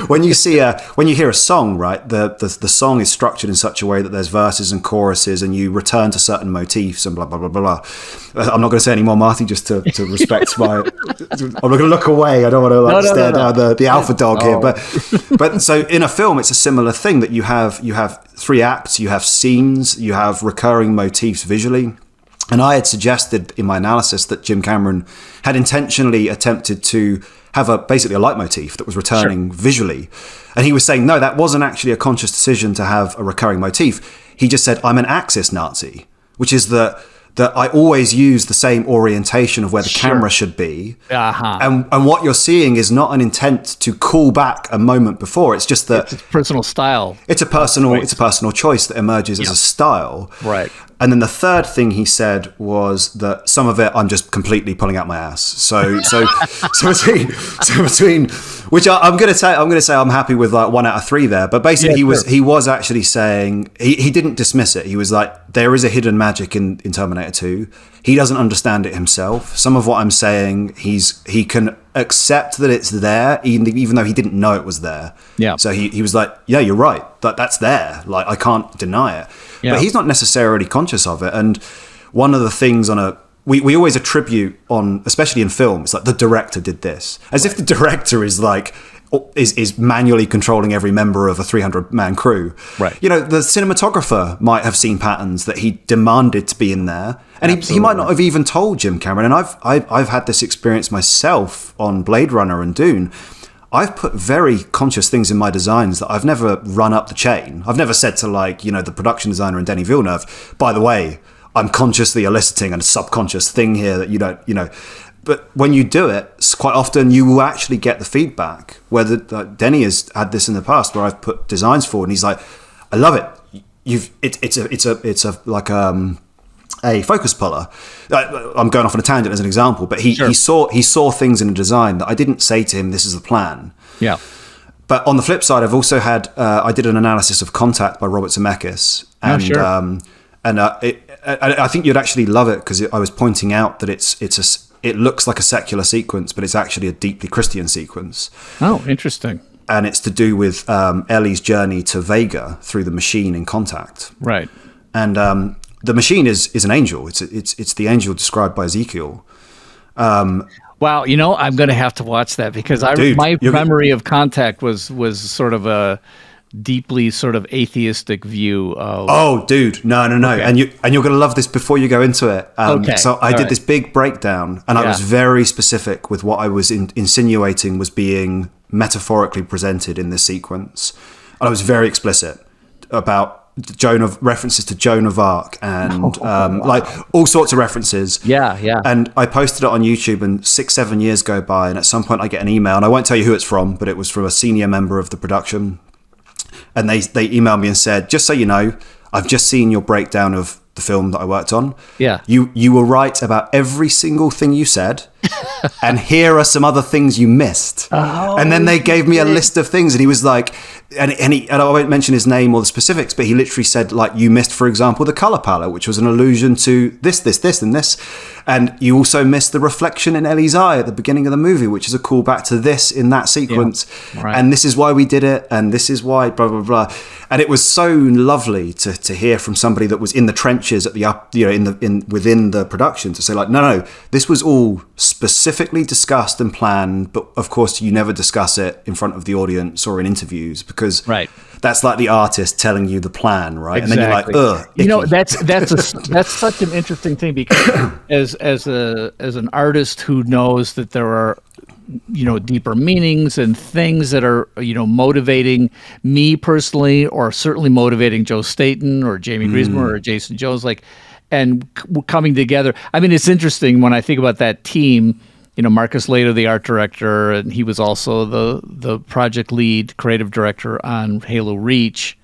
when you hear a song, right, the song is structured in such a way that there's verses and choruses, and you return to certain motifs and blah blah blah blah. I'm not going to say any more, Marty, just to respect my. I'm not going to look away. I don't want to stare down the alpha dog here. But so in a film, it's a similar thing, that you have 3 acts, you have scenes, you have recurring motifs visually. And I had suggested in my analysis that Jim Cameron had intentionally attempted to have basically a leitmotif that was returning visually. And he was saying, no, that wasn't actually a conscious decision to have a recurring motif. He just said, I'm an axis Nazi, which is that that I always use the same orientation of where the camera should be. And what you're seeing is not an intent to call back a moment before. It's just that it's personal style. It's a personal choice that emerges as a style. Right. And then the third thing he said was that some of it I'm just completely pulling out my ass. So between which I'm going to say I'm happy with like 1 out of 3 there. But basically he was actually saying he didn't dismiss it. He was like, there is a hidden magic in Terminator 2. He doesn't understand it himself. Some of what I'm saying, he can accept that it's there, even though he didn't know it was there. Yeah. So he was like, yeah, you're right. That's there. Like, I can't deny it. Yeah. But he's not necessarily conscious of it. And one of the things we always attribute on, especially in film, it's like the director did this, as if the director is like is manually controlling every member of a 300-man crew. Right. You know, the cinematographer might have seen patterns that he demanded to be in there, and he might not have even told Jim Cameron. And I've had this experience myself on Blade Runner and Dune. I've put very conscious things in my designs that I've never run up the chain. I've never said to, like, you know, the production designer and Denis Villeneuve, by the way, I'm consciously eliciting a subconscious thing here that you don't, you know. But when you do it, quite often you will actually get the feedback. Where Denny has had this in the past, where I've put designs forward, and he's like, "I love it. It's a focus puller." I'm going off on a tangent as an example, but he saw things in a design that I didn't say to him, "This is the plan." Yeah. But on the flip side, I've also had I did an analysis of Contact by Robert Zemeckis, and I think you'd actually love it because I was pointing out that it looks like a secular sequence, but it's actually a deeply Christian sequence. Oh, interesting. And it's to do with Ellie's journey to Vega through the machine in Contact. Right. And the machine is an angel. It's the angel described by Ezekiel. Wow, you know, I'm going to have to watch that because my memory of Contact was sort of a deeply sort of atheistic view of... Oh, dude, no. Okay. And you're going to love this before you go into it. So I did this big breakdown, and I was very specific with what I was insinuating was being metaphorically presented in this sequence. And I was very explicit about references to Joan of Arc and like all sorts of references. Yeah. And I posted it on YouTube, and 6-7 years go by, and at some point I get an email, and I won't tell you who it's from, but it was from a senior member of the production. And they emailed me and said, just so you know, I've just seen your breakdown of the film that I worked on. Yeah. You were right about every single thing you said. And here are some other things you missed. Oh, and then they gave me a list of things, and he was like, and I won't mention his name or the specifics, but he literally said, like, you missed, for example, the color palette, which was an allusion to this, and this. And you also missed the reflection in Ellie's eye at the beginning of the movie, which is a callback to this in that sequence. Yeah, right. And this is why we did it, and this is why blah, blah, blah. And it was so lovely to hear from somebody that was in the trenches at the within the production to say, like, no, this was all specifically discussed and planned, but of course you never discuss it in front of the audience or in interviews because that's like the artist telling you the plan, right? Exactly. And then you're like, ugh. Icky. You know, that's such an interesting thing because as an artist who knows that there are, you know, deeper meanings and things that are, you know, motivating me personally, or certainly motivating Joe Staton or Jamie Griezmer or Jason Jones, like, and coming together. I mean, it's interesting when I think about that team. You know, Marcus Lato, the art director, and he was also the project lead, creative director on Halo Reach.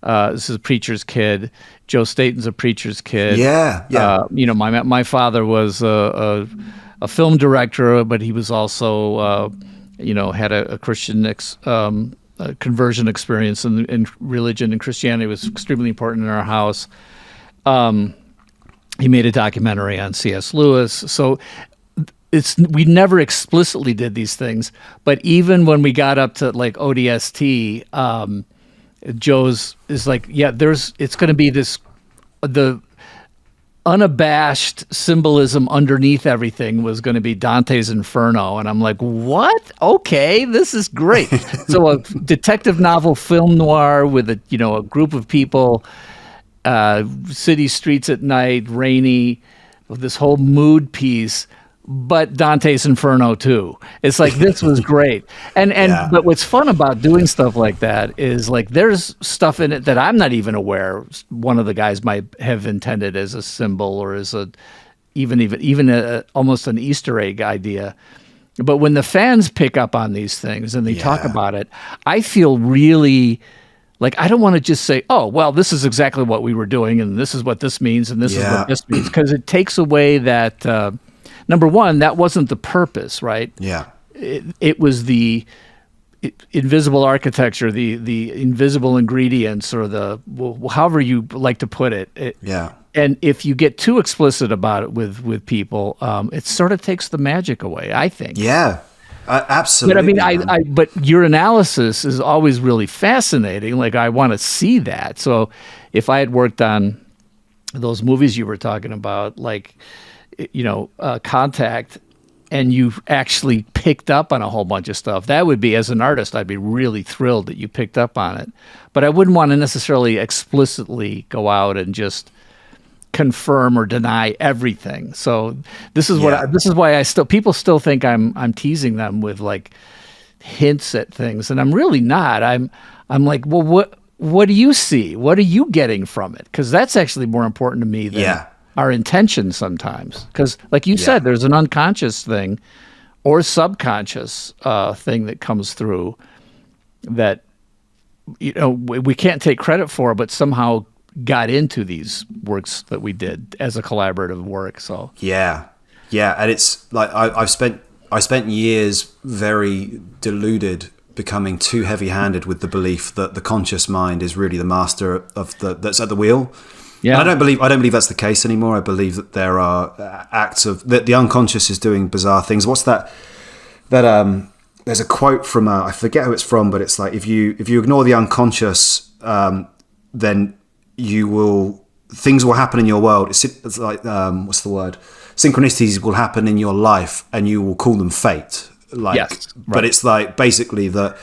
This is a preacher's kid. Joe Staton's a preacher's kid. Yeah. You know, my father was a film director, but he was also, you know, had a Christian conversion experience, in religion and Christianity was extremely important in our house. He made a documentary on C.S. Lewis. So we never explicitly did these things, but even when we got up to like ODST, Joe's is like, yeah, it's going to be the unabashed symbolism underneath everything was going to be Dante's Inferno. And I'm like, what? Okay, this is great. So a detective novel, film noir with a group of people, city streets at night, rainy, with this whole mood piece. but Dante's Inferno too. It's like, this was great. But what's fun about doing stuff like that is like there's stuff in it that I'm not even aware one of the guys might have intended as a symbol or as a almost an Easter egg idea. But when the fans pick up on these things and they talk about it, I feel really like I don't want to just say, oh, well, this is exactly what we were doing and this is what this means and this is what this means, because it takes away that number one, that wasn't the purpose, right? Yeah. It was the invisible architecture, the invisible ingredients, or however you like to put it. And if you get too explicit about it with people, it sort of takes the magic away, I think. Yeah, absolutely. But I mean, but your analysis is always really fascinating. Like, I want to see that. So if I had worked on those movies you were talking about, like, Contact, and you actually picked up on a whole bunch of stuff, that would be, as an artist, I'd be really thrilled that you picked up on it. But I wouldn't want to necessarily explicitly go out and just confirm or deny everything. So this is why people still think I'm teasing them with like hints at things, and I'm really not. I'm like, well, what do you see? What are you getting from it? Because that's actually more important to me than our intention sometimes. Because like you said, there's an unconscious thing or subconscious thing that comes through that we can't take credit for, but somehow got into these works that we did as a collaborative work. So and it's like I spent years very deluded, becoming too heavy-handed with the belief that the conscious mind is really the master of that's at the wheel. And I don't believe that's the case anymore. I believe that there are acts of that the unconscious is doing bizarre things. What's that there's a quote from I forget who it's from, but it's like if you ignore the unconscious, then things will happen in your world. It's like what's the word? Synchronicities will happen in your life, and you will call them fate. But it's like basically that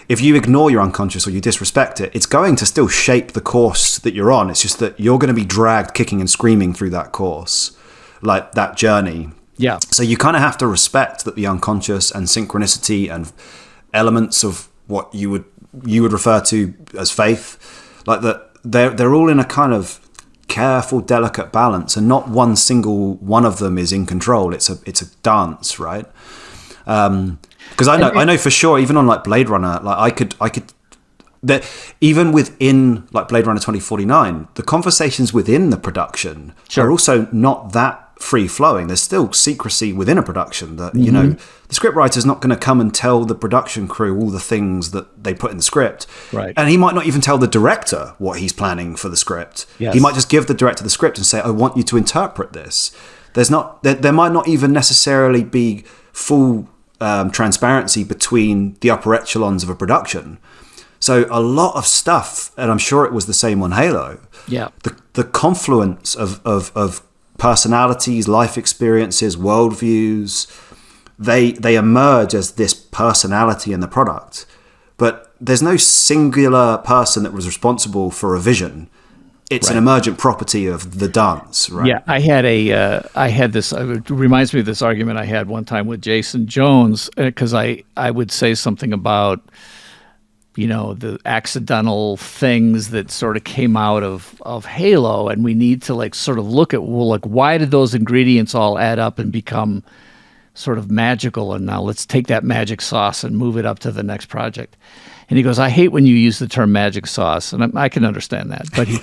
if you ignore your unconscious or you disrespect it, it's going to still shape the course that you're on. It's just that you're going to be dragged kicking and screaming through that course, like that journey. Yeah. So you kind of have to respect that the unconscious and synchronicity and elements of what you would refer to as faith, like that. They're all in a kind of careful, delicate balance, and not one single one of them is in control. It's a dance, right? Because I know for sure, even on like Blade Runner, like I could that even within like Blade Runner 2049, the conversations within the production are also not that free flowing. There's still secrecy within a production that the scriptwriter's not going to come and tell the production crew all the things that they put in the script, right? And he might not even tell the director what he's planning for the script. He might just give the director the script and say, I want you to interpret this. There might not even necessarily be full transparency between the upper echelons of a production. So a lot of stuff, and I'm sure it was the same on Halo, the confluence of personalities, life experiences, worldviews, they emerge as this personality in the product. But there's no singular person that was responsible for a vision. It's an emergent property of the dance, right? Yeah, I had this, it reminds me of this argument I had one time with Jason Jones, because I would say something about, the accidental things that sort of came out of Halo, and we need to like sort of look at, well, like, why did those ingredients all add up and become sort of magical, and now let's take that magic sauce and move it up to the next project. And he goes, I hate when you use the term magic sauce, and I can understand that. But he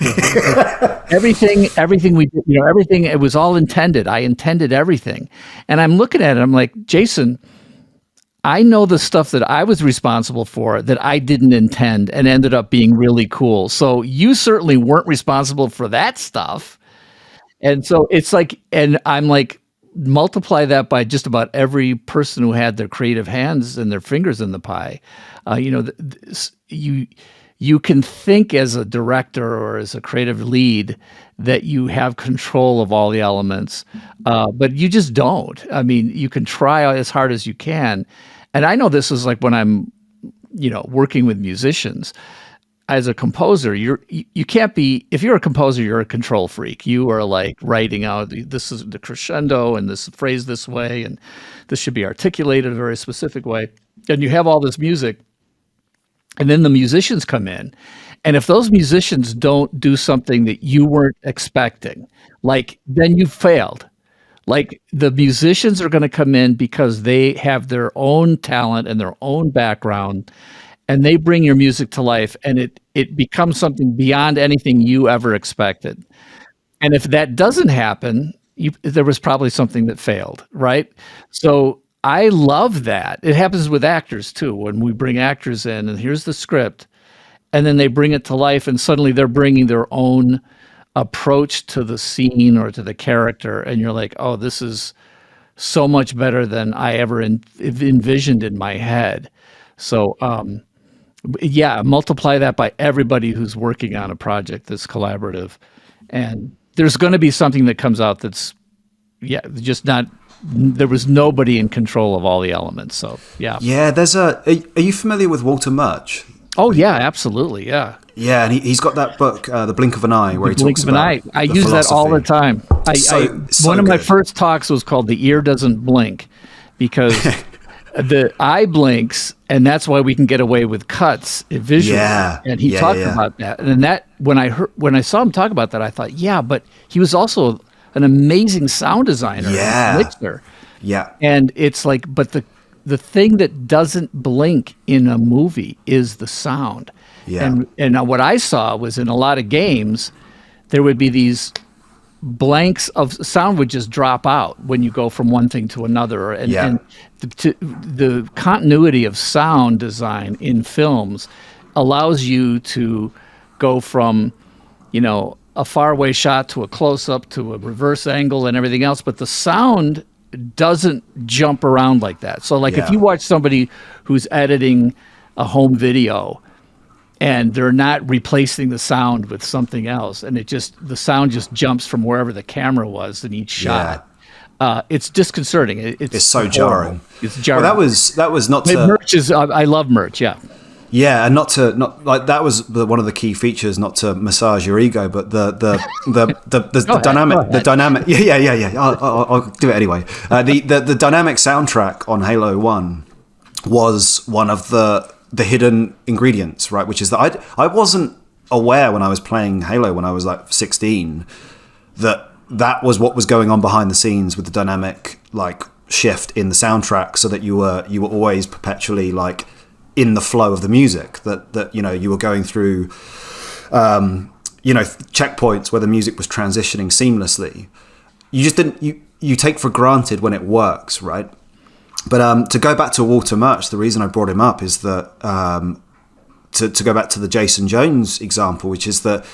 everything we did, everything, it was all intended. I intended everything, and I'm looking at it. I'm like, Jason, I know the stuff that I was responsible for that I didn't intend and ended up being really cool. So you certainly weren't responsible for that stuff. And so it's like, and I'm like, multiply that by just about every person who had their creative hands and their fingers in the pie. You can think as a director or as a creative lead that you have control of all the elements, but you just don't. I mean, you can try as hard as you can. And I know this is like when I'm, working with musicians, as a composer, you can't be, if you're a composer, you're a control freak. You are like writing out, this is the crescendo and this phrase this way, and this should be articulated a very specific way. And you have all this music, and then the musicians come in. And if those musicians don't do something that you weren't expecting, like, then you failed. Like, the musicians are going to come in because they have their own talent and their own background, and they bring your music to life, and it becomes something beyond anything you ever expected. And if that doesn't happen, there was probably something that failed, right? So I love that. It happens with actors too. When we bring actors in, and here's the script, and then they bring it to life, and suddenly they're bringing their own approach to the scene or to the character, and you're like, oh, this is so much better than I ever envisioned in my head. So yeah, multiply that by everybody who's working on a project that's collaborative, and there's going to be something that comes out that's, yeah, just not, there was nobody in control of all the elements. So yeah. There's are you familiar with Walter Murch? Oh yeah, absolutely. Yeah. Yeah, and he's got that book, The Blink of an Eye, where he talks about I use that all the time. One of my good. first talks was called "The Ear Doesn't Blink," because the eye blinks, and that's why we can get away with cuts visually. Yeah. And he talked about that. And that when I saw him talk about that, I thought, yeah, but he was also an amazing sound designer, and mixer. Yeah. And it's like, but the thing that doesn't blink in a movie is the sound. Yeah. And what I saw was in a lot of games, there would be these blanks of sound would just drop out when you go from one thing to another. And the continuity of sound design in films allows you to go from, a faraway shot to a close-up to a reverse angle and everything else, but the sound doesn't jump around like that. So if you watch somebody who's editing a home video and they're not replacing the sound with something else, and the sound just jumps from wherever the camera was in each shot. It's disconcerting. It's so horrible. jarring. It's jarring. Well, that was not to... Merch is, I love merch, yeah. Yeah, and that was one of the key features, not to massage your ego, but the dynamic. Yeah. I'll do it anyway. The dynamic soundtrack on Halo 1 was one of the hidden ingredients, right? Which is that I wasn't aware when I was playing Halo when I was like 16 that was what was going on behind the scenes with the dynamic shift in the soundtrack, so that you were always perpetually in the flow of the music, that you were going through checkpoints where the music was transitioning seamlessly. You just didn't you take for granted when it works, right? But to go back to Walter Murch, the reason I brought him up is that to go back to the Jason Jones example, which is that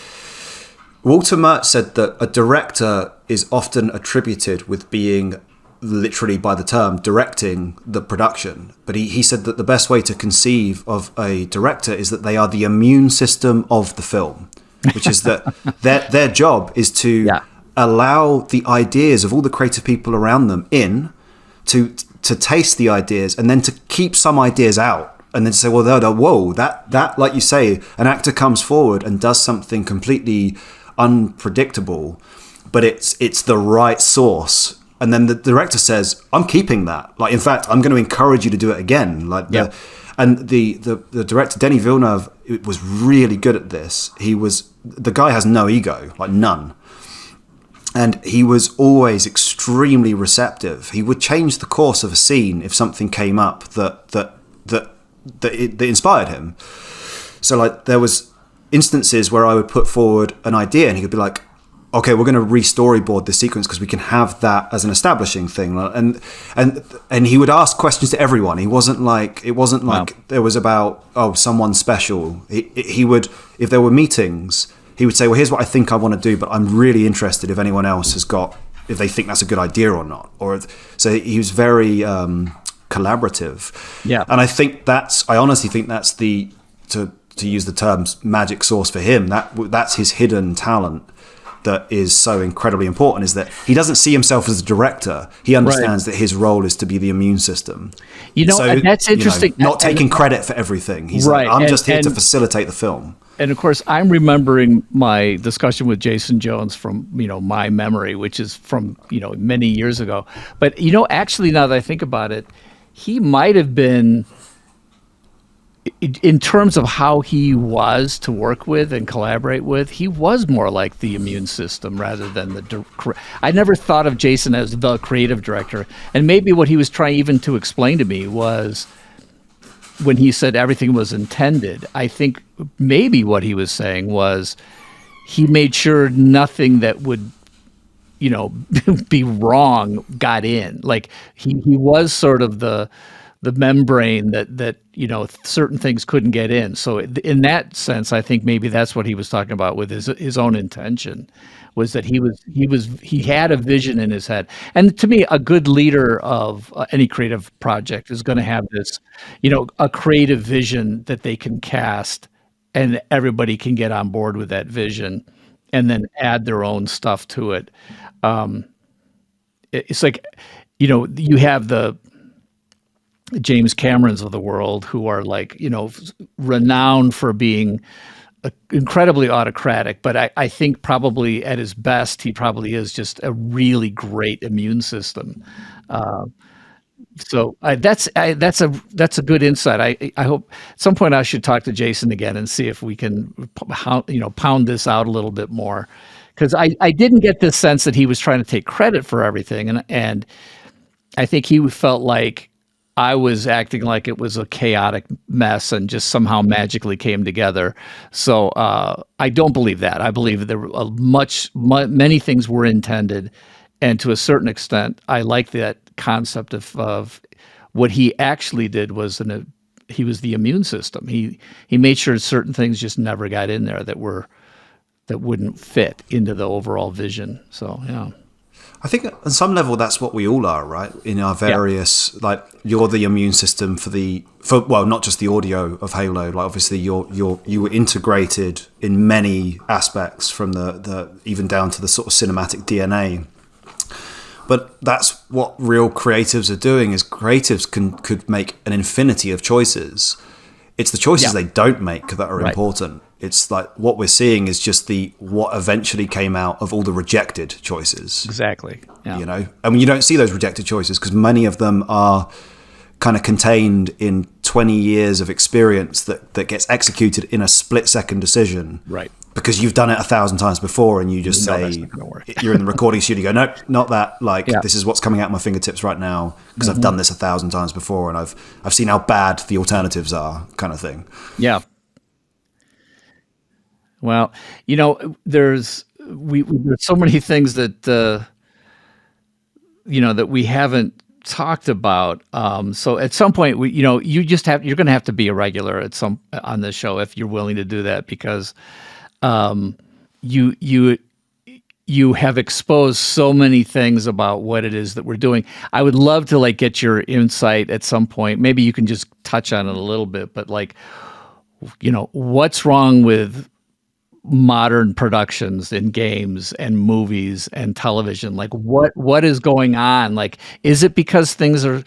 Walter Murch said that a director is often attributed with being, literally by the term, directing the production. But he said that the best way to conceive of a director is that they are the immune system of the film, which is that their job is to allow the ideas of all the creative people around them in, to taste the ideas, and then to keep some ideas out, and then to say, well, whoa, that like you say, an actor comes forward and does something completely unpredictable, but it's the right source. And then the director says, I'm keeping that. In fact, I'm going to encourage you to do it again. And the director, Denis Villeneuve, was really good at this. The guy has no ego, none. And he was always extremely receptive. He would change the course of a scene if something came up that inspired him. So there was instances where I would put forward an idea and he could be like, okay, we're going to re-storyboard this sequence because we can have that as an establishing thing. And he would ask questions to everyone. It wasn't like there was about, someone special. He would, if there were meetings, he would say, well, here's what I think I want to do, but I'm really interested if anyone else if they think that's a good idea or not. So he was very collaborative. Yeah. And I honestly think that's to use the terms magic sauce for him. That's his hidden talent, that is so incredibly important is that he doesn't see himself as a director. He understands that his role is to be the immune system. So, that's interesting. Not taking credit for everything. He's like, I'm just here to facilitate the film. And of course, I'm remembering my discussion with Jason Jones from, my memory, which is from, many years ago. But, actually, now that I think about it, he might have been, in terms of how he was to work with and collaborate with, he was more like the immune system rather than I never thought of Jason as the creative director. And maybe what he was trying even to explain to me was, when he said everything was intended, I think maybe what he was saying was he made sure nothing that would, be wrong got in. Like he was sort of the membrane that certain things couldn't get in. So in that sense, I think maybe that's what he was talking about with his own intention, was that he had a vision in his head. And to me, a good leader of any creative project is going to have this, a creative vision that they can cast, and everybody can get on board with that vision, and then add their own stuff to it. It's like, you have the James Camerons of the world who are like, renowned for being incredibly autocratic, but I think probably at his best, he probably is just a really great immune system. So that's a good insight. I hope at some point I should talk to Jason again and see if we can, pound this out a little bit more, because I didn't get this sense that he was trying to take credit for everything, and I think he felt like I was acting like it was a chaotic mess and just somehow magically came together. So I don't believe that. I believe there were many things were intended, and to a certain extent, I like that concept of what he actually did was he was the immune system. He made sure certain things just never got in there that wouldn't fit into the overall vision. So yeah. I think on some level that's what we all are, right? In our various, like, you're the immune system for not just the audio of Halo. Like, obviously you were integrated in many aspects, from the even down to the sort of cinematic DNA. But that's what real creatives are doing. Is creatives could make an infinity of choices. It's the choices they don't make that are important. It's like what we're seeing is just what eventually came out of all the rejected choices. Exactly. Yeah. I mean, you don't see those rejected choices because many of them are kind of contained in 20 years of experience that gets executed in a split-second decision. Right. Because you've done it 1,000 times before, and you just say, you're in the recording studio, go, nope, not that. Like, this is what's coming out of my fingertips right now because I've done this 1,000 times before, and I've seen how bad the alternatives are, kind of thing. Yeah. Well, there's so many things that that we haven't talked about. So at some point, you're going to have to be a regular on this show if you're willing to do that, because you have exposed so many things about what it is that we're doing. I would love to get your insight at some point. Maybe you can just touch on it a little bit, but what's wrong with modern productions in games and movies and television? Like what is going on? Like, is it because things are,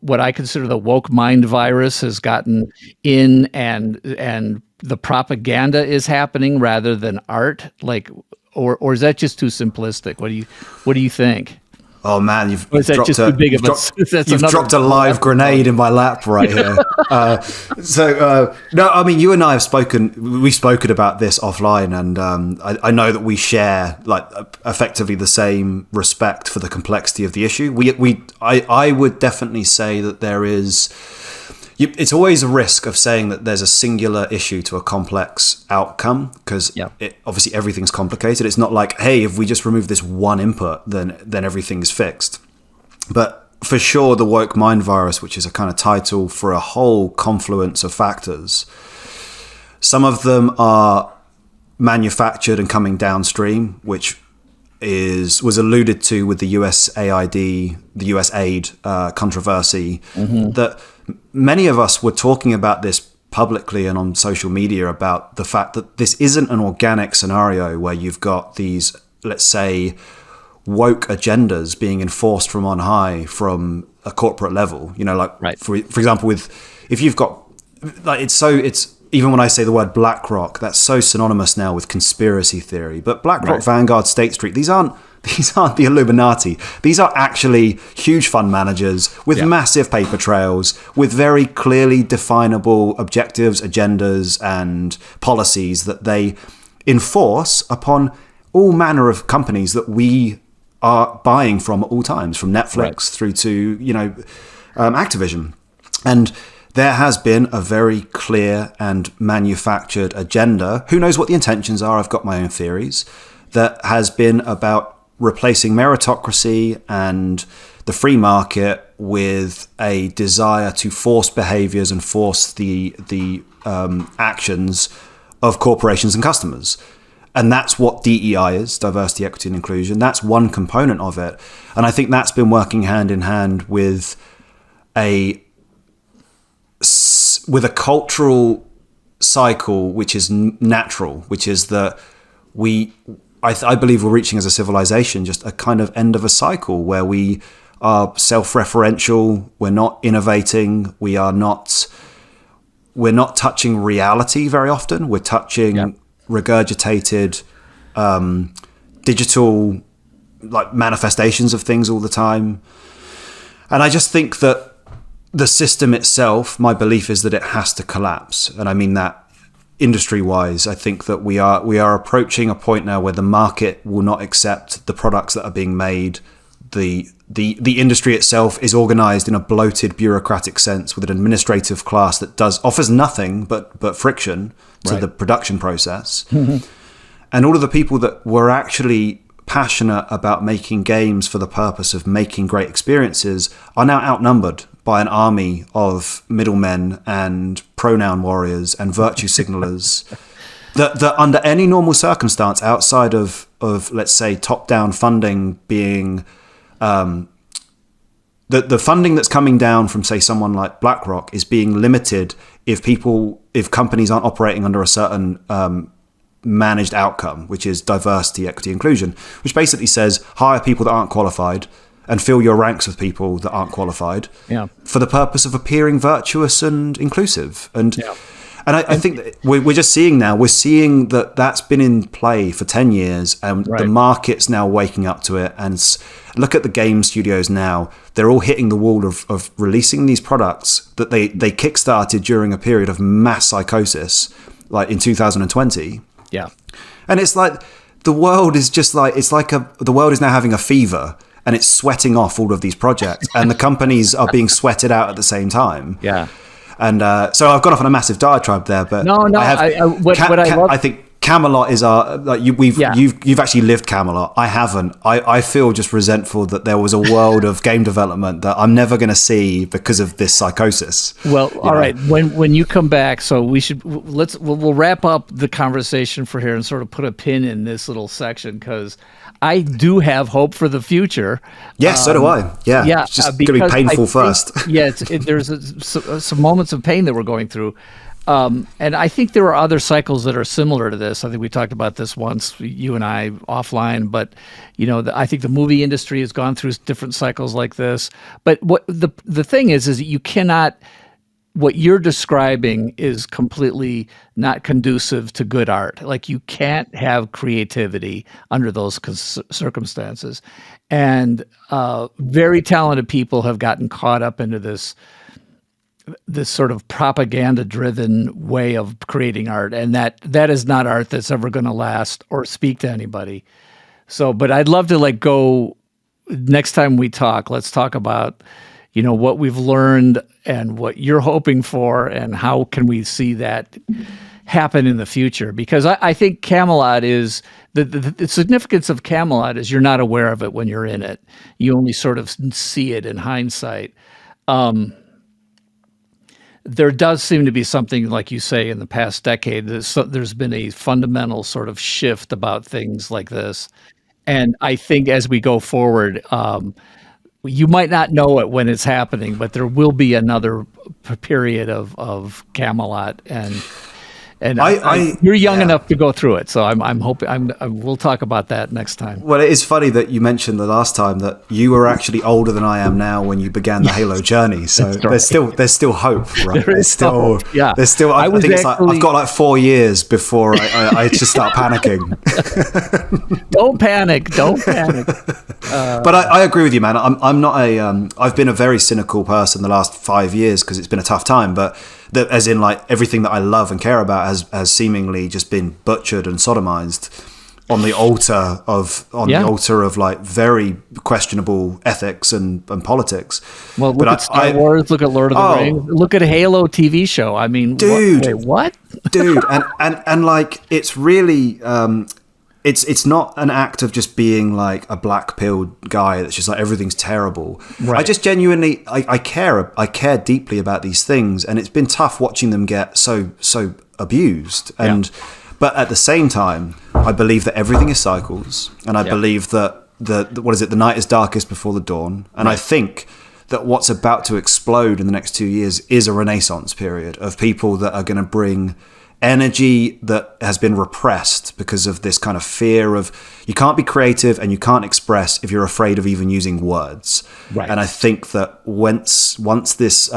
what I consider the woke mind virus has gotten in, and the propaganda is happening rather than art? Like, or is that just too simplistic? What do you think? Oh man, you've dropped a live grenade in my lap right here. No, I mean, you and I have we've spoken about this offline, and I know that we share effectively the same respect for the complexity of the issue. I would definitely say that there is. It's always a risk of saying that there's a singular issue to a complex outcome, because obviously everything's complicated. It's not like, hey, if we just remove this one input, then everything's fixed. But for sure, the woke mind virus, which is a kind of title for a whole confluence of factors, some of them are manufactured and coming downstream, which was alluded to with the USAID, the USAID controversy, that many of us were talking about this publicly and on social media about the fact that this isn't an organic scenario where you've got these, let's say, woke agendas being enforced from on high from a corporate level. You know, like Right. for example, if you've got like it's even when I say the word BlackRock, that's so synonymous now with conspiracy theory. But BlackRock, Right. Vanguard, State Street, these aren't the Illuminati. These are actually huge fund managers with Yeah. massive paper trails, with very clearly definable objectives, agendas, and policies that they enforce upon all manner of companies that we are buying from at all times, from Netflix Right. through to Activision. And there has been a very clear and manufactured agenda. Who knows what the intentions are? I've got my own theories. That has been about replacing meritocracy and the free market with a desire to force behaviors and force the actions of corporations and customers. And that's what DEI is, diversity, equity, and inclusion. That's one component of it. And I think that's been working hand in hand with a cultural cycle which is natural, which is that I believe we're reaching as a civilization just a kind of end of a cycle where we are self-referential, we're not innovating, we're not touching reality very often. We're touching regurgitated digital like manifestations of things all the time. And I just think that the system itself, my belief is that it has to collapse. And I mean that industry-wise. I think that we are approaching a point now where the market will not accept the products that are being made. The industry itself is organized in a bloated bureaucratic sense with an administrative class that offers nothing but friction to the production process. And all of the people that were actually passionate about making games for the purpose of making great experiences are now outnumbered by an army of middlemen and pronoun warriors and virtue signalers that under any normal circumstance outside of let's say top-down funding being the funding that's coming down from say someone like BlackRock is being limited if companies aren't operating under a certain managed outcome, which is diversity, equity, inclusion, which basically says hire people that aren't qualified and fill your ranks with people that aren't qualified for the purpose of appearing virtuous and inclusive. And I think that we're just seeing now, that's been in play for 10 years and the market's now waking up to it. And look at the game studios now. They're all hitting the wall of releasing these products that they kickstarted during a period of mass psychosis, like in 2020. Yeah. And it's like the world is just like, the world is now having a fever and it's sweating off all of these projects and the companies are being sweated out at the same time. Yeah. And so I've gone off on a massive diatribe there, but no, I think Camelot is you've actually lived Camelot. I haven't. I feel just resentful that there was a world of game development that I'm never going to see because of this psychosis. Well, all right. When you come back, so we'll wrap up the conversation for here and sort of put a pin in this little section because I do have hope for the future. Yes, so do I. Yeah, it's just going to be painful first. There's some moments of pain that we're going through. And I think there are other cycles that are similar to this. I think we talked about this once, you and I offline, but I think the movie industry has gone through different cycles like this. But what the thing is that you cannot, what you're describing is completely not conducive to good art. Like you can't have creativity under those circumstances. And very talented people have gotten caught up into this sort of propaganda-driven way of creating art, and that is not art that's ever going to last or speak to anybody. So, but I'd love to go next time we talk. Let's talk about what we've learned and what you're hoping for, and how can we see that happen in the future? Because I think Camelot is the significance of Camelot is you're not aware of it when you're in it. You only sort of see it in hindsight. There does seem to be something, like you say, in the past decade, there's been a fundamental sort of shift about things like this. And I think as we go forward, you might not know it when it's happening, but there will be another period of Camelot, and you're young enough to go through it. So I'm hoping we'll talk about that next time. Well, it is funny that you mentioned the last time that you were actually older than I am now when you began the Halo journey. So there's still hope, right? There's still hope. Yeah. There's still. I think it's like I've got like 4 years before I just start panicking. Don't panic. But I agree with you, man. I'm not I've been a very cynical person the last 5 years because it's been a tough time, but as in like everything that I love and care about has seemingly just been butchered and sodomized on the altar of like very questionable ethics and politics. Well, look at Star Wars, look at Lord of the Rings, look at Halo TV show. I mean, dude, what? Dude, and like it's really it's not an act of just being like a black-pilled guy that's just like everything's terrible. Right. I just genuinely I care deeply about these things, and it's been tough watching them get so abused. And but at the same time, I believe that everything is cycles, and I believe that the night is darkest before the dawn, and I think that what's about to explode in the next 2 years is a renaissance period of people that are going to bring energy that has been repressed because of this kind of fear of you can't be creative and you can't express if you're afraid of even using words. Right. And I think that once this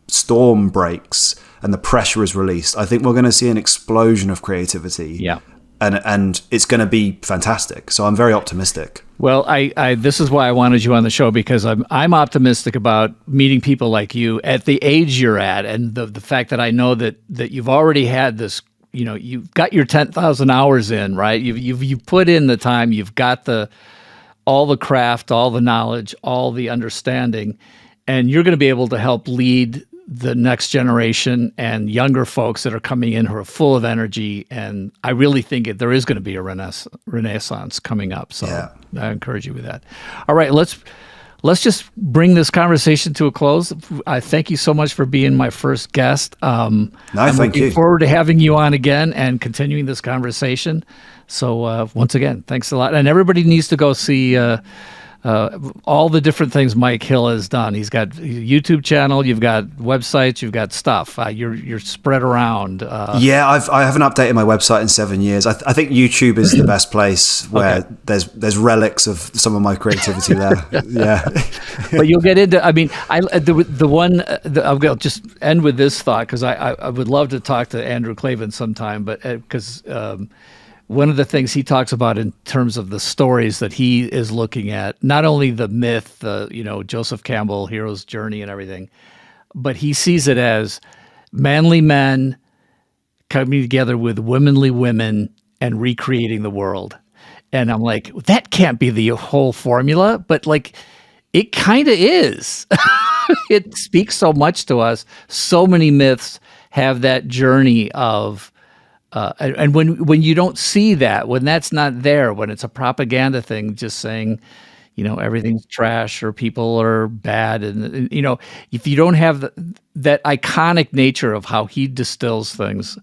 storm breaks and the pressure is released, I think we're going to see an explosion of creativity. Yeah. And it's going to be fantastic. So I'm very optimistic. Well, I this is why I wanted you on the show, because I'm optimistic about meeting people like you at the age you're at, and the fact that I know that you've already had this, you've got your 10,000 hours in, right? You've put in the time, you've got all the craft, all the knowledge, all the understanding, and you're going to be able to help lead the next generation and younger folks that are coming in who are full of energy. And I really think there is going to be a renaissance coming up. So I encourage you with that. All right, let's just bring this conversation to a close. I thank you so much for being my first guest. I'm looking forward to having you on again and continuing this conversation. So once again, thanks a lot. And everybody needs to go see all the different things Mike Hill has done. He's got a YouTube channel, you've got websites, you've got stuff. You're spread around. I haven't updated my website in 7 years. I think YouTube is the best place where there's relics of some of my creativity there. Yeah. But you'll get into. I mean, I'll just end with this thought, because I would love to talk to Andrew Clavin sometime, but because. One of the things he talks about in terms of the stories that he is looking at, not only the myth, Joseph Campbell, hero's journey and everything, but he sees it as manly men coming together with womanly women and recreating the world. And I'm like, that can't be the whole formula, but like, it kind of is. It speaks so much to us. So many myths have that journey of, and when you don't see that, when that's not there, when it's a propaganda thing, just saying, everything's trash or people are bad, and if you don't have that iconic nature of how he distills things,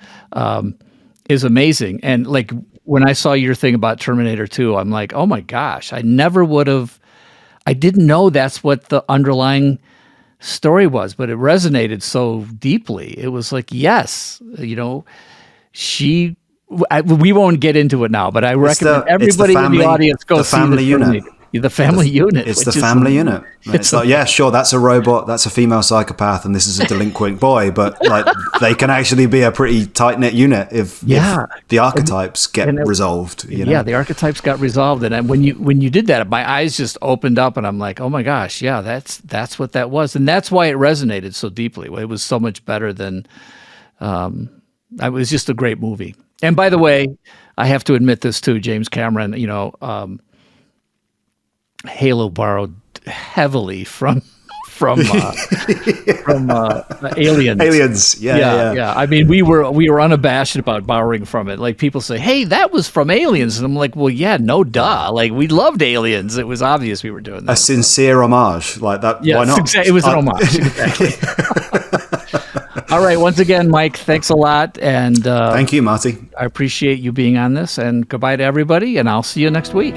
is amazing. And like when I saw your thing about Terminator 2, I'm like, oh my gosh, I didn't know that's what the underlying story was, but it resonated so deeply. It was like, yes, we won't get into it now, but I recommend everybody in the audience go see Family Unit. The Family Unit. It's the Family Unit. It's like, yeah, sure, that's a robot, that's a female psychopath, and this is a delinquent boy, but like they can actually be a pretty tight-knit unit if the archetypes get resolved. Yeah, the archetypes got resolved, and when you did that, my eyes just opened up, and I'm like, oh my gosh, yeah, that's what that was, and that's why it resonated so deeply. It was so much better than. It was just a great movie. And by the way, I have to admit this too, James Cameron, Halo borrowed heavily from Aliens. Aliens, yeah. I mean, we were unabashed about borrowing from it. Like people say, "Hey, that was from Aliens," and I'm like, "Well, yeah, no duh. Like we loved Aliens. It was obvious we were doing that. A sincere homage, like that. Yeah, why not? It was an homage, exactly." All right. Once again, Mike, thanks a lot, and thank you, Marty. I appreciate you being on this. And goodbye to everybody, and I'll see you next week.